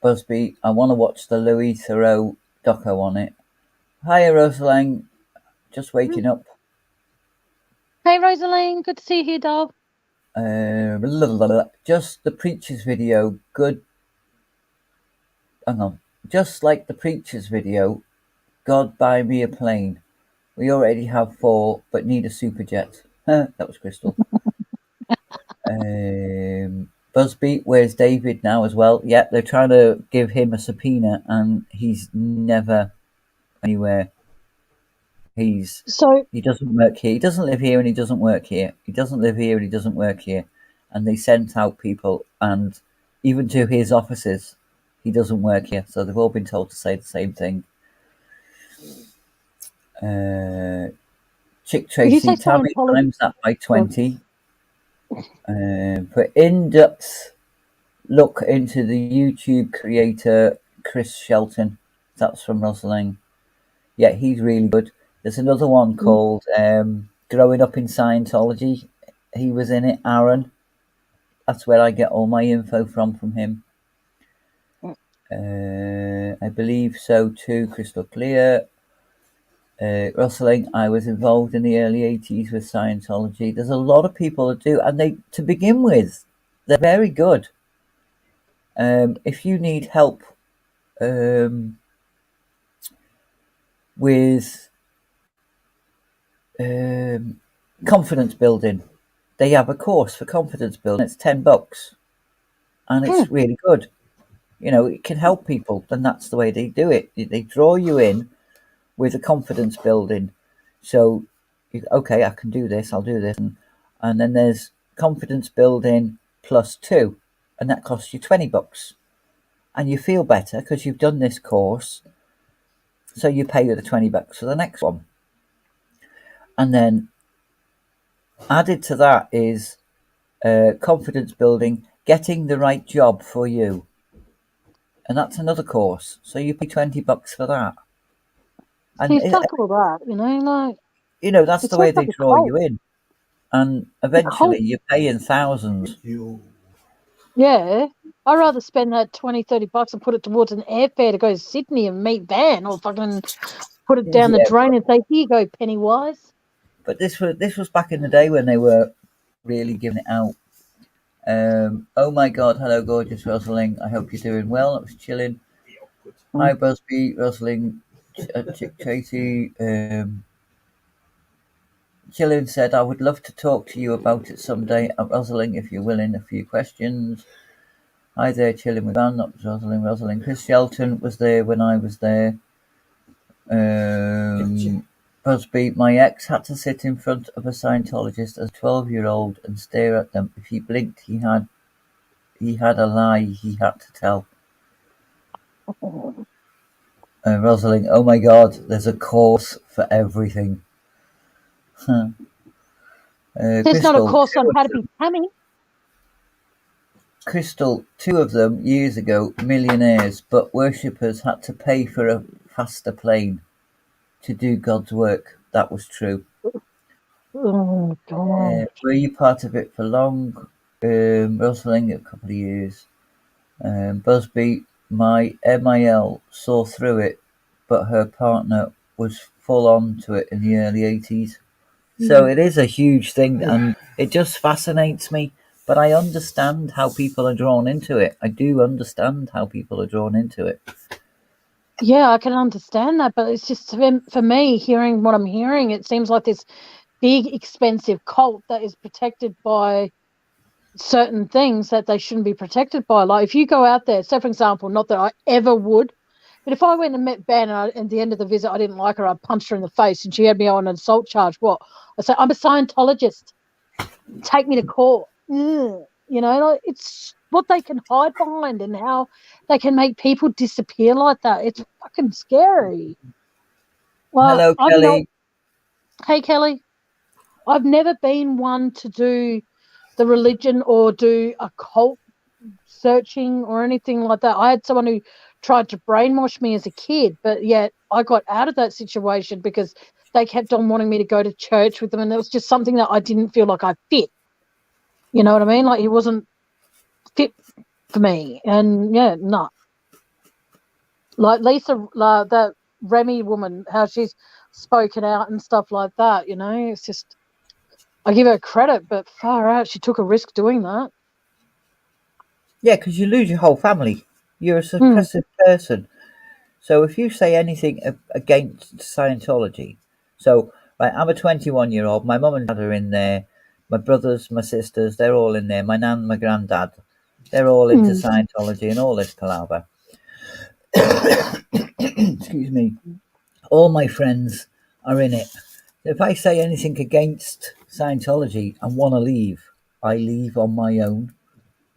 [SPEAKER 3] Busby, I want to watch the Louis Theroux doco on it. Hiya, Rosaline. Just waking up.
[SPEAKER 1] Hey, Rosaline. Good to see you here, doll.
[SPEAKER 3] Just the Preacher's video. Good. Hang on. Just like the Preacher's video, God buy me a plane. We already have 4, but need a super jet. That was Crystal. Busby, where's David now as well? Yeah, they're trying to give him a subpoena, and he's never anywhere.
[SPEAKER 1] So
[SPEAKER 3] He doesn't work here. He doesn't live here, and he doesn't work here. He doesn't live here, and he doesn't work here. And they sent out people, and even to his offices, he doesn't work here. So they've all been told to say the same thing. Chick
[SPEAKER 1] did you say
[SPEAKER 3] Tracy, Tabby
[SPEAKER 1] Scientology?
[SPEAKER 3] times that by 20. For in-depth look into the YouTube creator Chris Shelton. That's from Rosalind. Yeah, he's really good. There's another one called Growing Up in Scientology. He was in it, Aaron. That's where I get all my info from him. I believe so too, Crystal Clear. Rosalind, I was involved in the early 80s with Scientology. There's a lot of people that do, and they, to begin with, they're very good. If you need help with confidence building, they have a course for confidence building. It's $10, and it's really good. You know, it can help people, and that's the way they do it. They draw you in with a confidence building. So, okay, I can do this, I'll do this. And then there's confidence building +2, and that costs you $20. And you feel better because you've done this course. So you pay the $20 for the next one. And then added to that is confidence building, getting the right job for you. And that's another course. So you pay $20 for that. And
[SPEAKER 1] See, fuck all that, you know, like,
[SPEAKER 3] that's
[SPEAKER 1] it's
[SPEAKER 3] the way
[SPEAKER 1] almost
[SPEAKER 3] they
[SPEAKER 1] like a
[SPEAKER 3] draw
[SPEAKER 1] cult.
[SPEAKER 3] you in. And eventually you're paying thousands.
[SPEAKER 1] Yeah, I'd rather spend that $20-30 and put it towards an airfare to go to Sydney and meet Van, or fucking put it down the drain and say, "Here you go, Pennywise."
[SPEAKER 3] But this was back in the day when they were really giving it out. Oh my God! Hello, gorgeous Rosalind. I hope you're doing well. I was chilling. Hi, Busby, Rosalind, Chick Tracy. Chilling said, "I would love to talk to you about it someday, Rosalind, if you're willing. A few questions." Hi there, chilling with Van. That was Rosalind. Rosalind. Chris Shelton was there when I was there. Busby, my ex had to sit in front of a Scientologist as a 12-year-old and stare at them. If he blinked, he had a lie he had to tell. Rosalind, oh my God, there's a course for everything.
[SPEAKER 1] There's
[SPEAKER 3] Crystal,
[SPEAKER 1] not a course on how to be Tammy.
[SPEAKER 3] Crystal, 2 of them years ago, millionaires, but worshippers had to pay for a faster plane to do God's work. That was true.
[SPEAKER 1] Oh, God.
[SPEAKER 3] Were you part of it for long? Rosalind, a couple of years. Busby, my MIL saw through it, but her partner was full on to it in the early 80s. So it is a huge thing, and it just fascinates me. But I understand how people are drawn into it. I do understand how people are drawn into it.
[SPEAKER 1] Yeah, I can understand that, but it's just for me, hearing what I'm hearing, it seems like this big, expensive cult that is protected by certain things that they shouldn't be protected by. Like if you go out there, say for example, not that I ever would, but if I went and met Ben and at the end of the visit I didn't like her, I punched her in the face and she had me on an assault charge. What? I say, I'm a Scientologist. Take me to court. You know, like it's what they can hide behind and how they can make people disappear like that. It's fucking scary. Well,
[SPEAKER 3] Hello, Kelly.
[SPEAKER 1] Hey, Kelly. I've never been one to do the religion or do a cult searching or anything like that. I had someone who tried to brainwash me as a kid, but yet I got out of that situation because they kept on wanting me to go to church with them, and it was just something that I didn't feel like I fit. You know what I mean? Like it wasn't fit for me. And yeah, no. Like Lisa, that Remy woman, how she's spoken out and stuff like that, you know, it's just, I give her credit, but far out, she took a risk doing that.
[SPEAKER 3] Yeah, because you lose your whole family. You're a suppressive person. So if you say anything against Scientology, so right, I'm a 21-year-old. My mum and dad are in there. My brothers, my sisters, they're all in there. My nan, my granddad. They're all into
[SPEAKER 1] Mm.
[SPEAKER 3] Scientology and all this palaver. Excuse me. All my friends are in it. If I say anything against Scientology and want to leave, I leave on my own.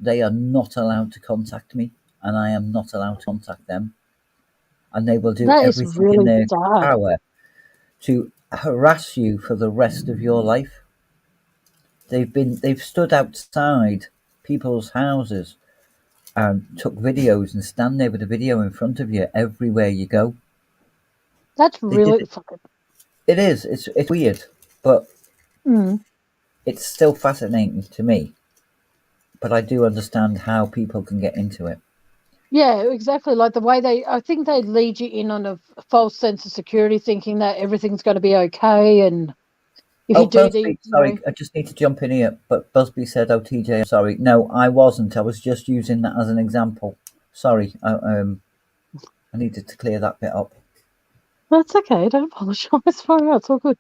[SPEAKER 3] They are not allowed to contact me, and I am not allowed to contact them. And they will do
[SPEAKER 1] That is
[SPEAKER 3] everything in
[SPEAKER 1] really
[SPEAKER 3] their
[SPEAKER 1] sad.
[SPEAKER 3] power to harass you for the rest of your life. They've stood outside people's houses and took videos and stand there with a video in front of you everywhere you go.
[SPEAKER 1] That's
[SPEAKER 3] They did
[SPEAKER 1] really
[SPEAKER 3] it.
[SPEAKER 1] fucking.
[SPEAKER 3] It is. It's weird, but
[SPEAKER 1] Mm.
[SPEAKER 3] it's still fascinating to me. But I do understand how people can get into it.
[SPEAKER 1] Yeah, exactly. Like the way I think they lead you in on a false sense of security, thinking that everything's going to be okay. And if
[SPEAKER 3] Oh,
[SPEAKER 1] you do these,
[SPEAKER 3] Busby, sorry, I just need to jump in here. But Busby said, "Oh, TJ, I'm sorry." No, I wasn't. I was just using that as an example. Sorry, I needed to clear that bit up.
[SPEAKER 1] that's okay. Don't apologize for it. It's all good.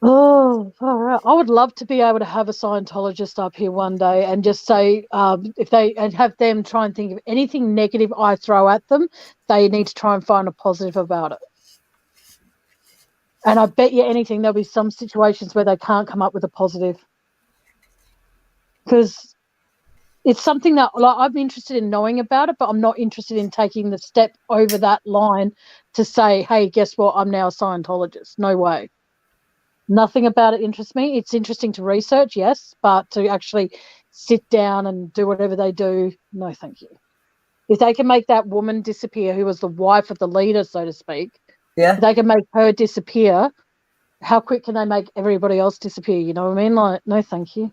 [SPEAKER 1] Oh, all right. I would love to be able to have a Scientologist up here one day and just say, if they and have them try and think of anything negative I throw at them, they need to try and find a positive about it. And I bet you anything there'll be some situations where they can't come up with a positive, because it's something that, like, I'm interested in knowing about it, but I'm not interested in taking the step over that line to say, hey, guess what? I'm now a Scientologist. No way. Nothing about it interests me. It's interesting to research, yes, but to actually sit down and do whatever they do, no, thank you. If they can make that woman disappear, who was the wife of the leader, so to speak,
[SPEAKER 3] Yeah,
[SPEAKER 1] if they can make her disappear, how quick can they make everybody else disappear? You know what I mean? Like, no, thank you.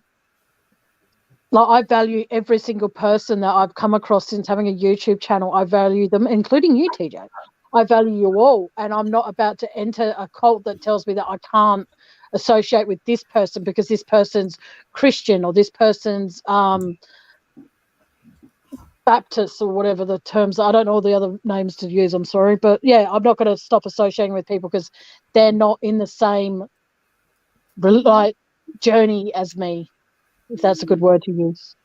[SPEAKER 1] Like, I value every single person that I've come across since having a YouTube channel. I value them, including you, TJ. I value you all, and I'm not about to enter a cult that tells me that I can't associate with this person because this person's Christian or this person's Baptist or whatever the terms are. I don't know all the other names to use, I'm sorry. But yeah, I'm not going to stop associating with people because they're not in the same like journey as me, if that's a good word to use.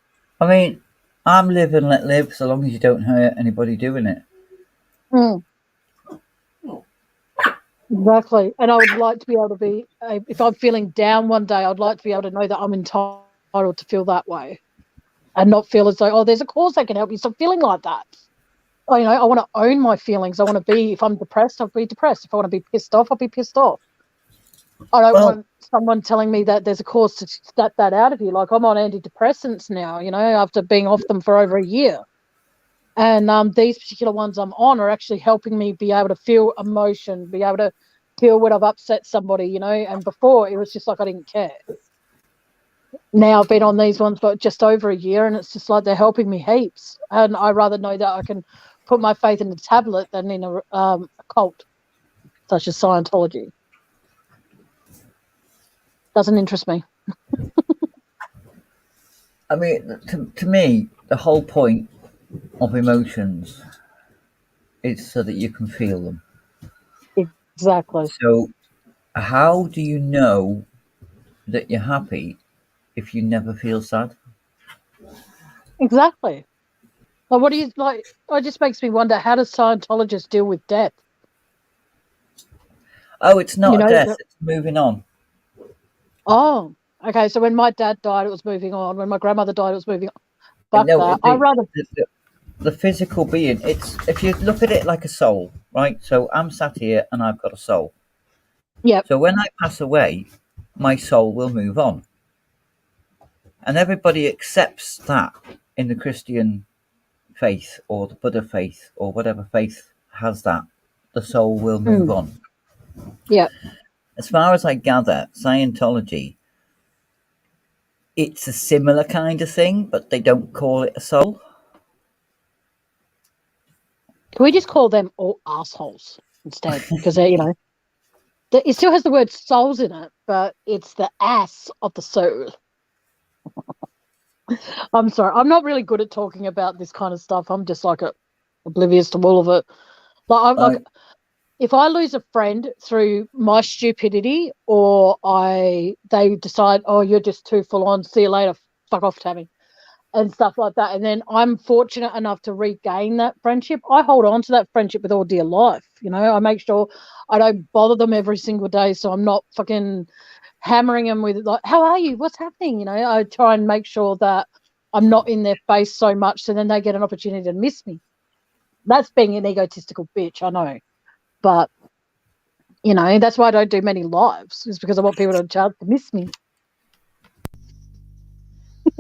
[SPEAKER 3] I mean, I'm live and let live, so long as you don't hurt anybody doing it.
[SPEAKER 1] Mm. Exactly. And I would like to be able to be, if I'm feeling down one day, I'd like to be able to know that I'm entitled to feel that way and not feel as though, oh, there's a cause that can help you stop feeling like that. Oh, you know, I want to own my feelings. I want to be, if I'm depressed, I'll be depressed. If I want to be pissed off, I'll be pissed off. I don't
[SPEAKER 3] Well,
[SPEAKER 1] want someone telling me that there's a cause to snap that out of you. Like, I'm on antidepressants now, you know, after being off them for over a year. And these particular ones I'm on are actually helping me be able to feel emotion, be able to feel when I've upset somebody, you know. And before it was just like I didn't care. Now I've been on these ones for just over a year, and it's just like they're helping me heaps. And I rather know that I can put my faith in a tablet than in a cult such as Scientology. Doesn't interest me.
[SPEAKER 3] I mean, to me, the whole point of emotions is so that you can feel them.
[SPEAKER 1] Exactly.
[SPEAKER 3] So, how do you know that you're happy if you never feel sad?
[SPEAKER 1] Exactly. Like, what do you like? It just makes me wonder, how does Scientologists deal with death?
[SPEAKER 3] Oh, it's
[SPEAKER 1] You
[SPEAKER 3] not a
[SPEAKER 1] know,
[SPEAKER 3] death, it's moving on.
[SPEAKER 1] oh, okay. So when my dad died, it was moving on. When my grandmother died, it was moving on. Fuck
[SPEAKER 3] No,
[SPEAKER 1] that. I rather.
[SPEAKER 3] the physical being, it's if you look at it like a soul, right? So I'm sat here and I've got a soul.
[SPEAKER 1] Yep.
[SPEAKER 3] So when I pass away, my soul will move on. And everybody accepts that in the Christian faith or the Buddha faith or whatever faith has that. The soul will move
[SPEAKER 1] Mm,
[SPEAKER 3] on.
[SPEAKER 1] yep.
[SPEAKER 3] As far as I gather, Scientology, it's a similar kind of thing, but they don't call it a soul.
[SPEAKER 1] Can we just call them all assholes instead? Because you know, it still has the word souls in it, but it's the ass of the soul. I'm sorry. I'm not really good at talking about this kind of stuff. I'm just like oblivious to all of it. Like,
[SPEAKER 3] I,
[SPEAKER 1] if I lose a friend through my stupidity, or they decide, oh, you're just too full on. See you later. Fuck off, Tammy. and stuff like that. And then I'm fortunate enough to regain that friendship. I hold on to that friendship with all dear life. I make sure I don't bother them every single day, so I'm not fucking hammering them with like, how are you? What's happening? I try and make sure that I'm not in their face so much, so then they get an opportunity to miss me. That's being an egotistical bitch, I know. But, that's why I don't do many lives, is because I want people to chance to miss me.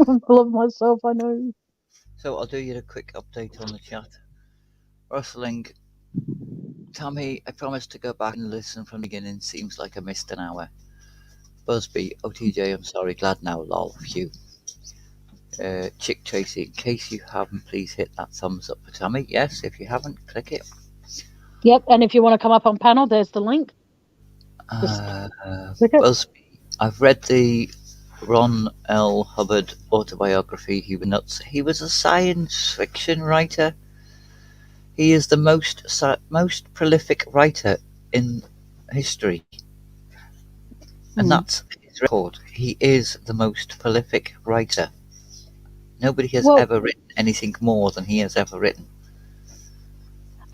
[SPEAKER 1] I'm full of myself, I know.
[SPEAKER 3] So I'll do you a quick update on the chat. Rustling. Tammy, I promised to go back and listen from the beginning. Seems like I missed an hour. Busby, OTJ, I'm sorry, glad now, lol, phew. Chick Tracy, in case you haven't, please hit that thumbs up for Tammy. Yes, if you haven't, click it.
[SPEAKER 1] Yep, and if you want to come up on panel, there's the link. Click it.
[SPEAKER 3] Busby, I've read the Ron L. Hubbard autobiography. He was nuts. He was a science fiction writer. He is the most prolific writer in history. And that's his record. He is the most prolific writer. Nobody has ever written anything more than he has ever written.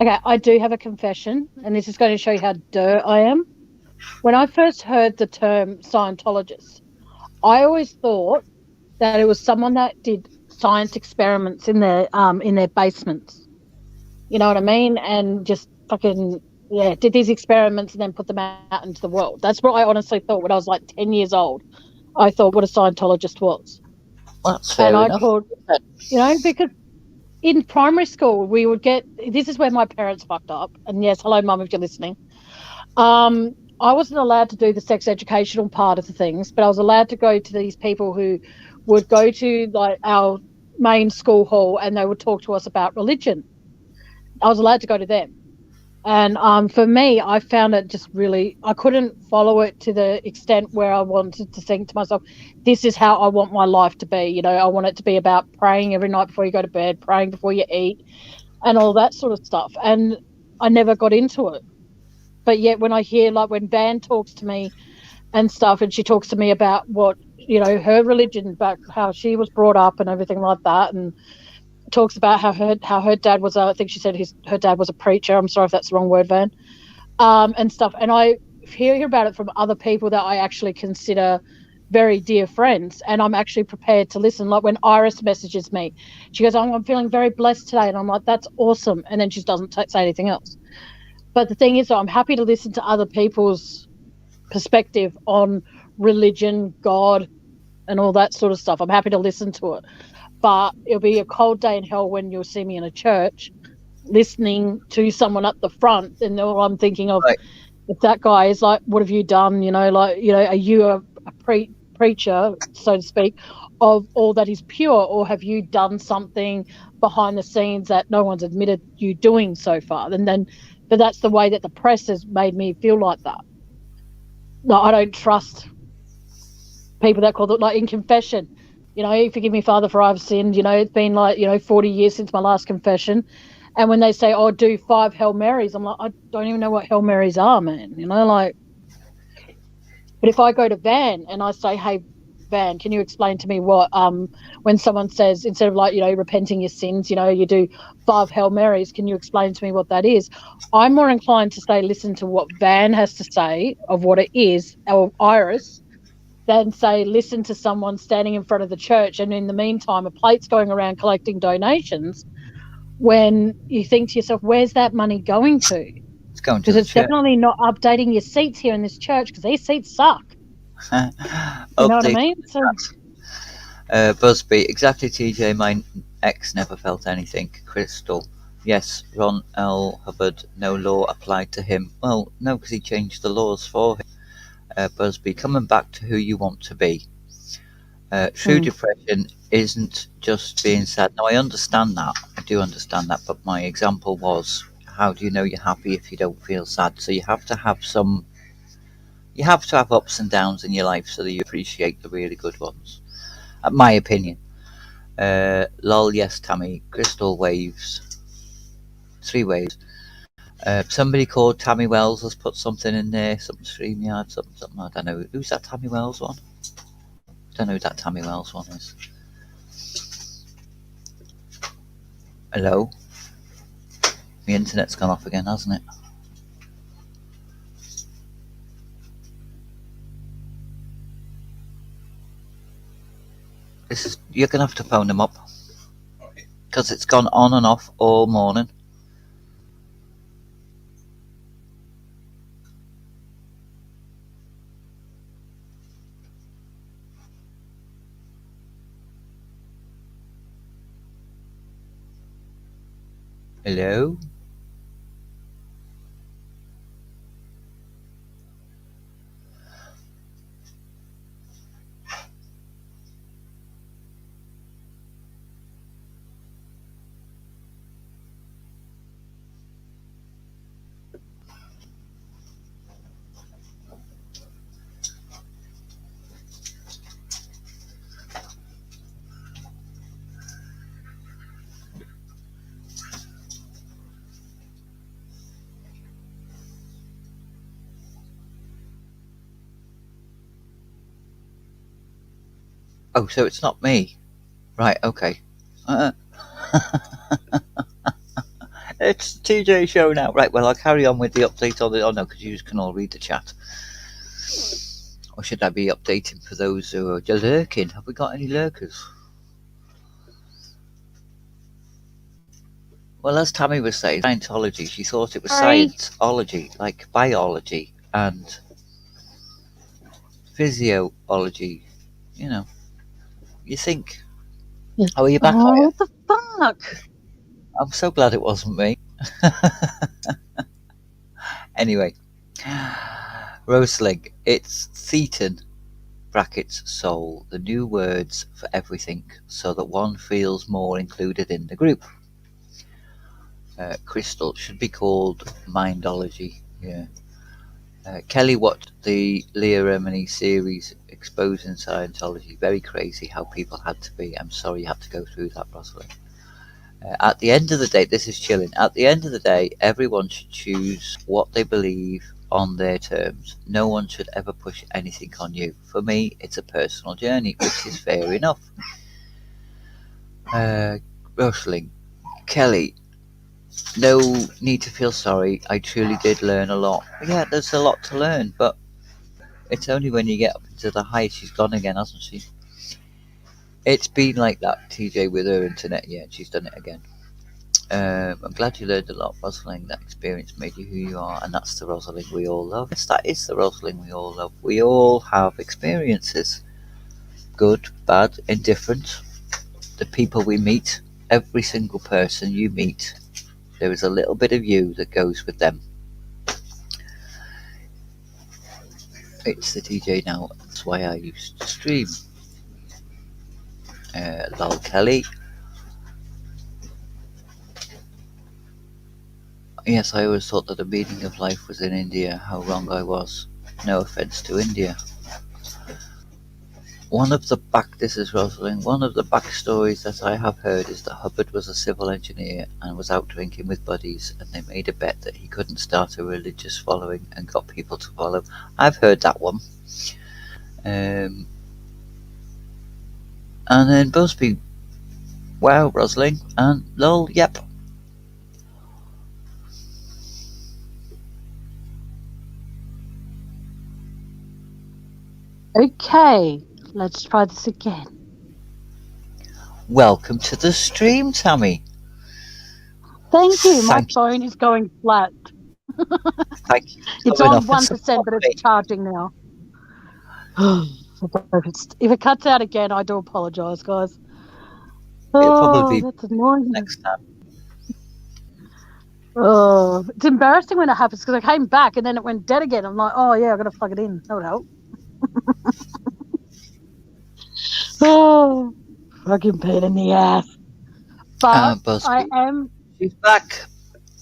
[SPEAKER 1] Okay, I do have a confession, and this is going to show you how dirt I am. When I first heard the term Scientologist, I always thought that it was someone that did science experiments in their basements. You know what I mean? And just fucking did these experiments and then put them out into the world. That's what I honestly thought when I was like 10 years old. I thought what a Scientologist was.
[SPEAKER 3] That's fair enough.
[SPEAKER 1] I thought, because in primary school we would get, this is where my parents fucked up. And yes, hello, Mum, if you're listening. I wasn't allowed to do the sex educational part of the things, but I was allowed to go to these people who would go to like our main school hall and they would talk to us about religion. I was allowed to go to them. And for me, I found it just really, I couldn't follow it to the extent where I wanted to think to myself, this is how I want my life to be. I want it to be about praying every night before you go to bed, praying before you eat, and all that sort of stuff. And I never got into it. But yet when I hear, like when Van talks to me and stuff, and she talks to me about what, her religion, about how she was brought up and everything like that, and talks about how her dad was, I think she said her dad was a preacher. I'm sorry if that's the wrong word, Van, and stuff. And I hear about it from other people that I actually consider very dear friends, and I'm actually prepared to listen. Like when Iris messages me, she goes, I'm feeling very blessed today, and I'm like, that's awesome. And then she doesn't say anything else. But the thing is, I'm happy to listen to other people's perspective on religion, God, and all that sort of stuff. I'm happy to listen to it. But it'll be a cold day in hell when you'll see me in a church listening to someone at the front, and all I'm thinking of, if that guy is like, what have you done? Are you a preacher, so to speak, of all that is pure, or have you done something behind the scenes that no one's admitted you doing so far? But that's the way that the press has made me feel like that. No, I don't trust people that call it, like in confession, forgive me, Father, for I've sinned. It's been like, 40 years since my last confession. And when they say, oh, do 5 Hail Marys, I'm like, I don't even know what Hail Marys are, man. But if I go to Van and I say, hey, Van, can you explain to me what, when someone says, instead of like, repenting your sins, you do 5 Hail Marys, can you explain to me what that is? I'm more inclined to say, listen to what Van has to say of what it is, or Iris, than say, listen to someone standing in front of the church and in the meantime a plate's going around collecting donations, when you think to yourself, where's that money going to?
[SPEAKER 3] It's going to
[SPEAKER 1] because it's definitely not updating your seats here in this church, because these seats suck. You know what I mean? So,
[SPEAKER 3] Busby, exactly, TJ. My ex never felt anything. Crystal, yes. Ron L. Hubbard, no law applied to him. Well, no, because he changed the laws for him. Busby, coming back to who you want to be. True depression isn't just being sad. Now, I understand that. I do understand that. But my example was, how do you know you're happy if you don't feel sad? So you have to have ups and downs in your life so that you appreciate the really good ones. My opinion. Lol, yes, Tammy. Crystal waves. 3 waves. Somebody called Tammy Wells has put something in there, some StreamYard, something. I don't know. Who's that Tammy Wells one? I don't know who that Tammy Wells one is. Hello? The internet's gone off again, hasn't it? You're going to have to phone them up. Because it's gone on and off all morning. Hello? Oh, so it's not me. Right, okay. It's the TJ show now. Right, well, I'll carry on with the update on the... Oh, no, because you can all read the chat. Or should I be updating for those who are lurking? Have we got any lurkers? Well, as Tammy was saying, Scientology, she thought it was scienceology, like biology and physiology. You know, you think... Oh, are you back?
[SPEAKER 1] Oh, what the fuck?
[SPEAKER 3] I'm so glad it wasn't me. Anyway, Rosling, it's Thetan, brackets soul, the new words for everything, so that one feels more included in the group. Crystal should be called Mindology. Yeah. Kelly watched the Leah Remini series exposing Scientology. Very crazy how people had to be. I'm sorry you had to go through that, Rosalind. At the end of the day, this is chilling. At the end of the day, everyone should choose what they believe on their terms. No one should ever push anything on you. For me, it's a personal journey, which is fair enough. Rosling, Kelly, no need to feel sorry. I truly did learn a lot. Yeah, there's a lot to learn, but it's only when you get up into the heights. She's gone again, hasn't she? It's been like that, TJ, with her internet. Yeah, she's done it again. I'm glad you learned a lot, Rosalind. That experience made you who you are, and that's the Rosalind we all love. Yes, that is the Rosalind we all love. We all have experiences. Good, bad, indifferent. The people we meet, every single person you meet, there is a little bit of you that goes with them. It's the TJ now. That's why I used to stream. Lol Kelly. Yes, I always thought that the meaning of life was in India. How wrong I was. No offence to India. This is Rosalind. One of the backstories that I have heard is that Hubbard was a civil engineer and was out drinking with buddies, and they made a bet that he couldn't start a religious following and got people to follow. I've heard that one. And then Busby. Wow, Rosalind. And lol, yep.
[SPEAKER 1] Okay, let's try this again.
[SPEAKER 3] Welcome to the stream, Tammy.
[SPEAKER 1] Thank you. My
[SPEAKER 3] Thank you.
[SPEAKER 1] phone is going flat.
[SPEAKER 3] Thank you.
[SPEAKER 1] It's on 1%, but it's charging now. If it cuts out again, I do apologise, guys.
[SPEAKER 3] It'll probably be
[SPEAKER 1] that's annoying.
[SPEAKER 3] next time.
[SPEAKER 1] Oh, it's embarrassing when it happens because I came back and then it went dead again. I'm like, oh yeah, I've got to plug it in. That would help. Oh, fucking pain in the ass. But I am.
[SPEAKER 3] She's back.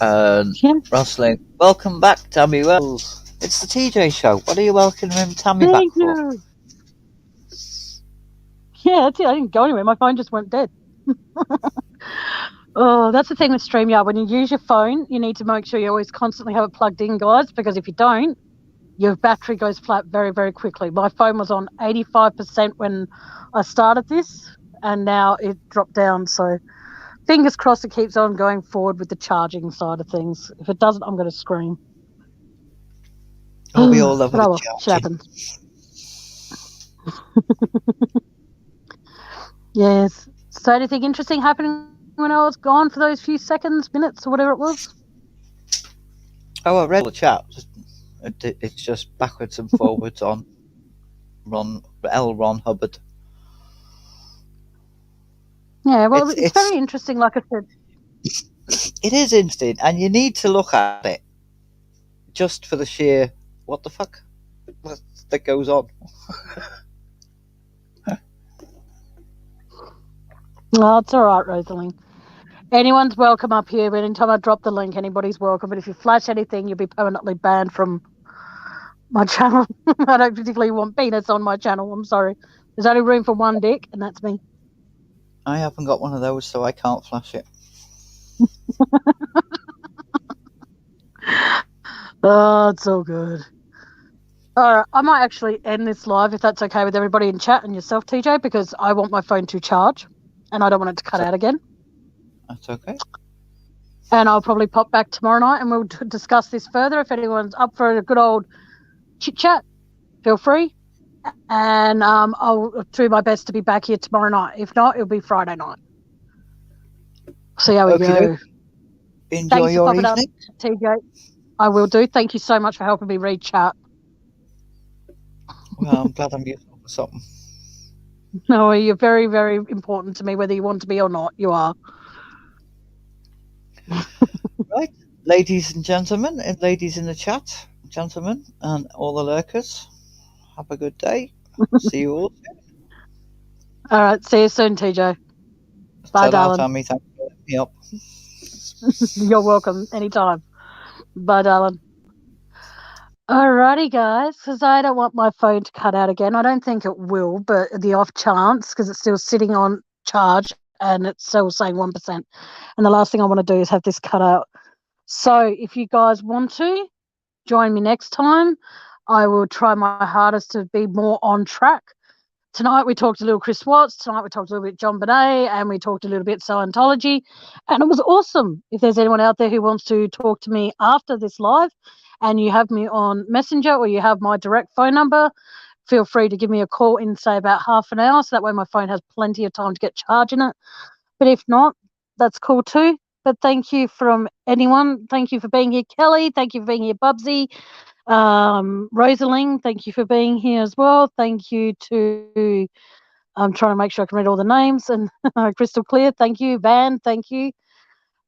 [SPEAKER 3] Rosalind, welcome back, Tammy Wells. It's the TJ show. What are you welcoming Tammy back for?
[SPEAKER 1] Yeah, that's it. I didn't go anywhere. My phone just went dead. Oh, that's the thing with StreamYard. When you use your phone, you need to make sure you always constantly have it plugged in, guys, because if you don't, your battery goes flat very, very quickly. My phone was on 85% when I started this, and now it dropped down. So fingers crossed it keeps on going forward with the charging side of things. If it doesn't, I'm going to scream.
[SPEAKER 3] Oh, we all love
[SPEAKER 1] But
[SPEAKER 3] a
[SPEAKER 1] oh well, shit
[SPEAKER 3] charging.
[SPEAKER 1] happens. Yes. So anything interesting happening when I was gone for those few seconds, minutes, or whatever it was?
[SPEAKER 3] Oh, I read the chat. It's just backwards and forwards on Ron Hubbard.
[SPEAKER 1] Yeah, well,
[SPEAKER 3] It's-
[SPEAKER 1] it's very interesting, like I said.
[SPEAKER 3] It is interesting, and you need to look at it just for the sheer what the fuck that goes on.
[SPEAKER 1] Oh, it's all right, Rosalie. Anyone's welcome up here. But anytime I drop the link, anybody's welcome. But if you flash anything, you'll be permanently banned from my channel. I don't particularly want penis on my channel. I'm sorry. There's only room for one dick, and that's me.
[SPEAKER 3] I haven't got one of those, so I can't flash it.
[SPEAKER 1] Oh, it's so good. All right, I might actually end this live if that's okay with everybody in chat and yourself, TJ, because I want my phone to charge, and I don't want it to cut out again.
[SPEAKER 3] That's okay.
[SPEAKER 1] And I'll probably pop back tomorrow night, and we'll discuss this further. If anyone's up for a good old chit chat, feel free. And I'll do my best to be back here tomorrow night. If not, it'll be Friday night. See how we
[SPEAKER 3] Okey-doke.
[SPEAKER 1] go.
[SPEAKER 3] Enjoy
[SPEAKER 1] Thanks for
[SPEAKER 3] your
[SPEAKER 1] popping up,
[SPEAKER 3] evening.
[SPEAKER 1] TJ. I will do. Thank you so much for helping me read chat.
[SPEAKER 3] Well, I'm glad I'm useful for something.
[SPEAKER 1] No, you're very, very important to me, whether you want to be or not. You are.
[SPEAKER 3] Right, ladies and gentlemen, and ladies in the chat, gentlemen, and all the lurkers, have a good day. See you all soon.
[SPEAKER 1] All right. See you soon, TJ. Bye,
[SPEAKER 3] Ta-da,
[SPEAKER 1] darling.
[SPEAKER 3] Tammy. Thanks for letting me up.
[SPEAKER 1] You're welcome. Anytime. Bye, darling. Alrighty, guys, because I don't want my phone to cut out again. I don't think it will, but the off chance, because it's still sitting on charge and it's still saying 1%. And the last thing I want to do is have this cut out. So if you guys want to join me next time, I will try my hardest to be more on track. Tonight we talked a little Chris Watts. Tonight we talked a little bit John Bonet, and we talked a little bit Scientology. And it was awesome. If there's anyone out there who wants to talk to me after this live, and you have me on Messenger or you have my direct phone number, feel free to give me a call in, say, about half an hour. So that way my phone has plenty of time to get charging it. But if not, that's cool too. But thank you from anyone. Thank you for being here, Kelly. Thank you for being here, Bubsy. Rosaline, thank you for being here as well. Thank you to, I'm trying to make sure I can read all the names, and crystal clear. Thank you, Van. Thank you.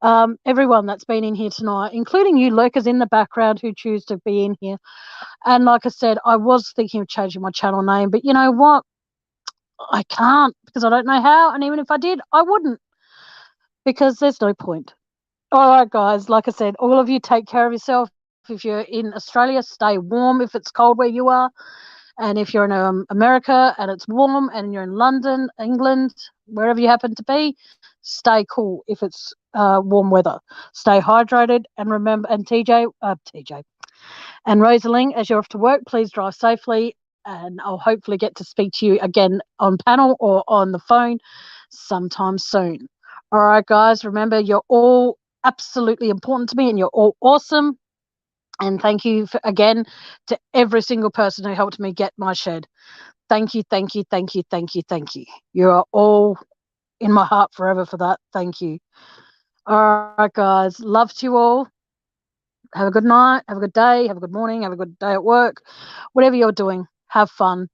[SPEAKER 1] Everyone that's been in here tonight, including you lurkers in the background who choose to be in here. And like I said, I was thinking of changing my channel name, but you know what? I can't, because I don't know how. And even if I did, I wouldn't, because there's no point. All right, guys, like I said, all of you take care of yourself. If you're in Australia, stay warm if it's cold where you are. And if you're in America and it's warm, and you're in London, England, wherever you happen to be, stay cool if it's warm weather. Stay hydrated, and remember, and TJ, and Rosaline, as you're off to work, please drive safely, and I'll hopefully get to speak to you again on panel or on the phone sometime soon. All right, guys, remember, you're all absolutely important to me, and you're all awesome. And thank you again to every single person who helped me get my shed. Thank you, thank you, thank you, thank you, thank you. You are all in my heart forever for that. Thank you. All right, guys. Love to you all. Have a good night. Have a good day. Have a good morning. Have a good day at work. Whatever you're doing, have fun.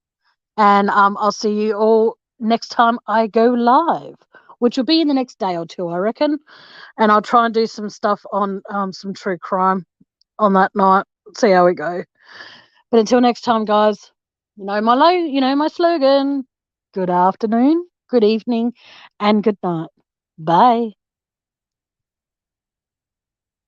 [SPEAKER 1] And I'll see you all next time I go live, which will be in the next day or two, I reckon. And I'll try and do some stuff on some true crime on that night. See how we go. But until next time, guys, you know my slogan. Good afternoon, good evening, and good night. Bye.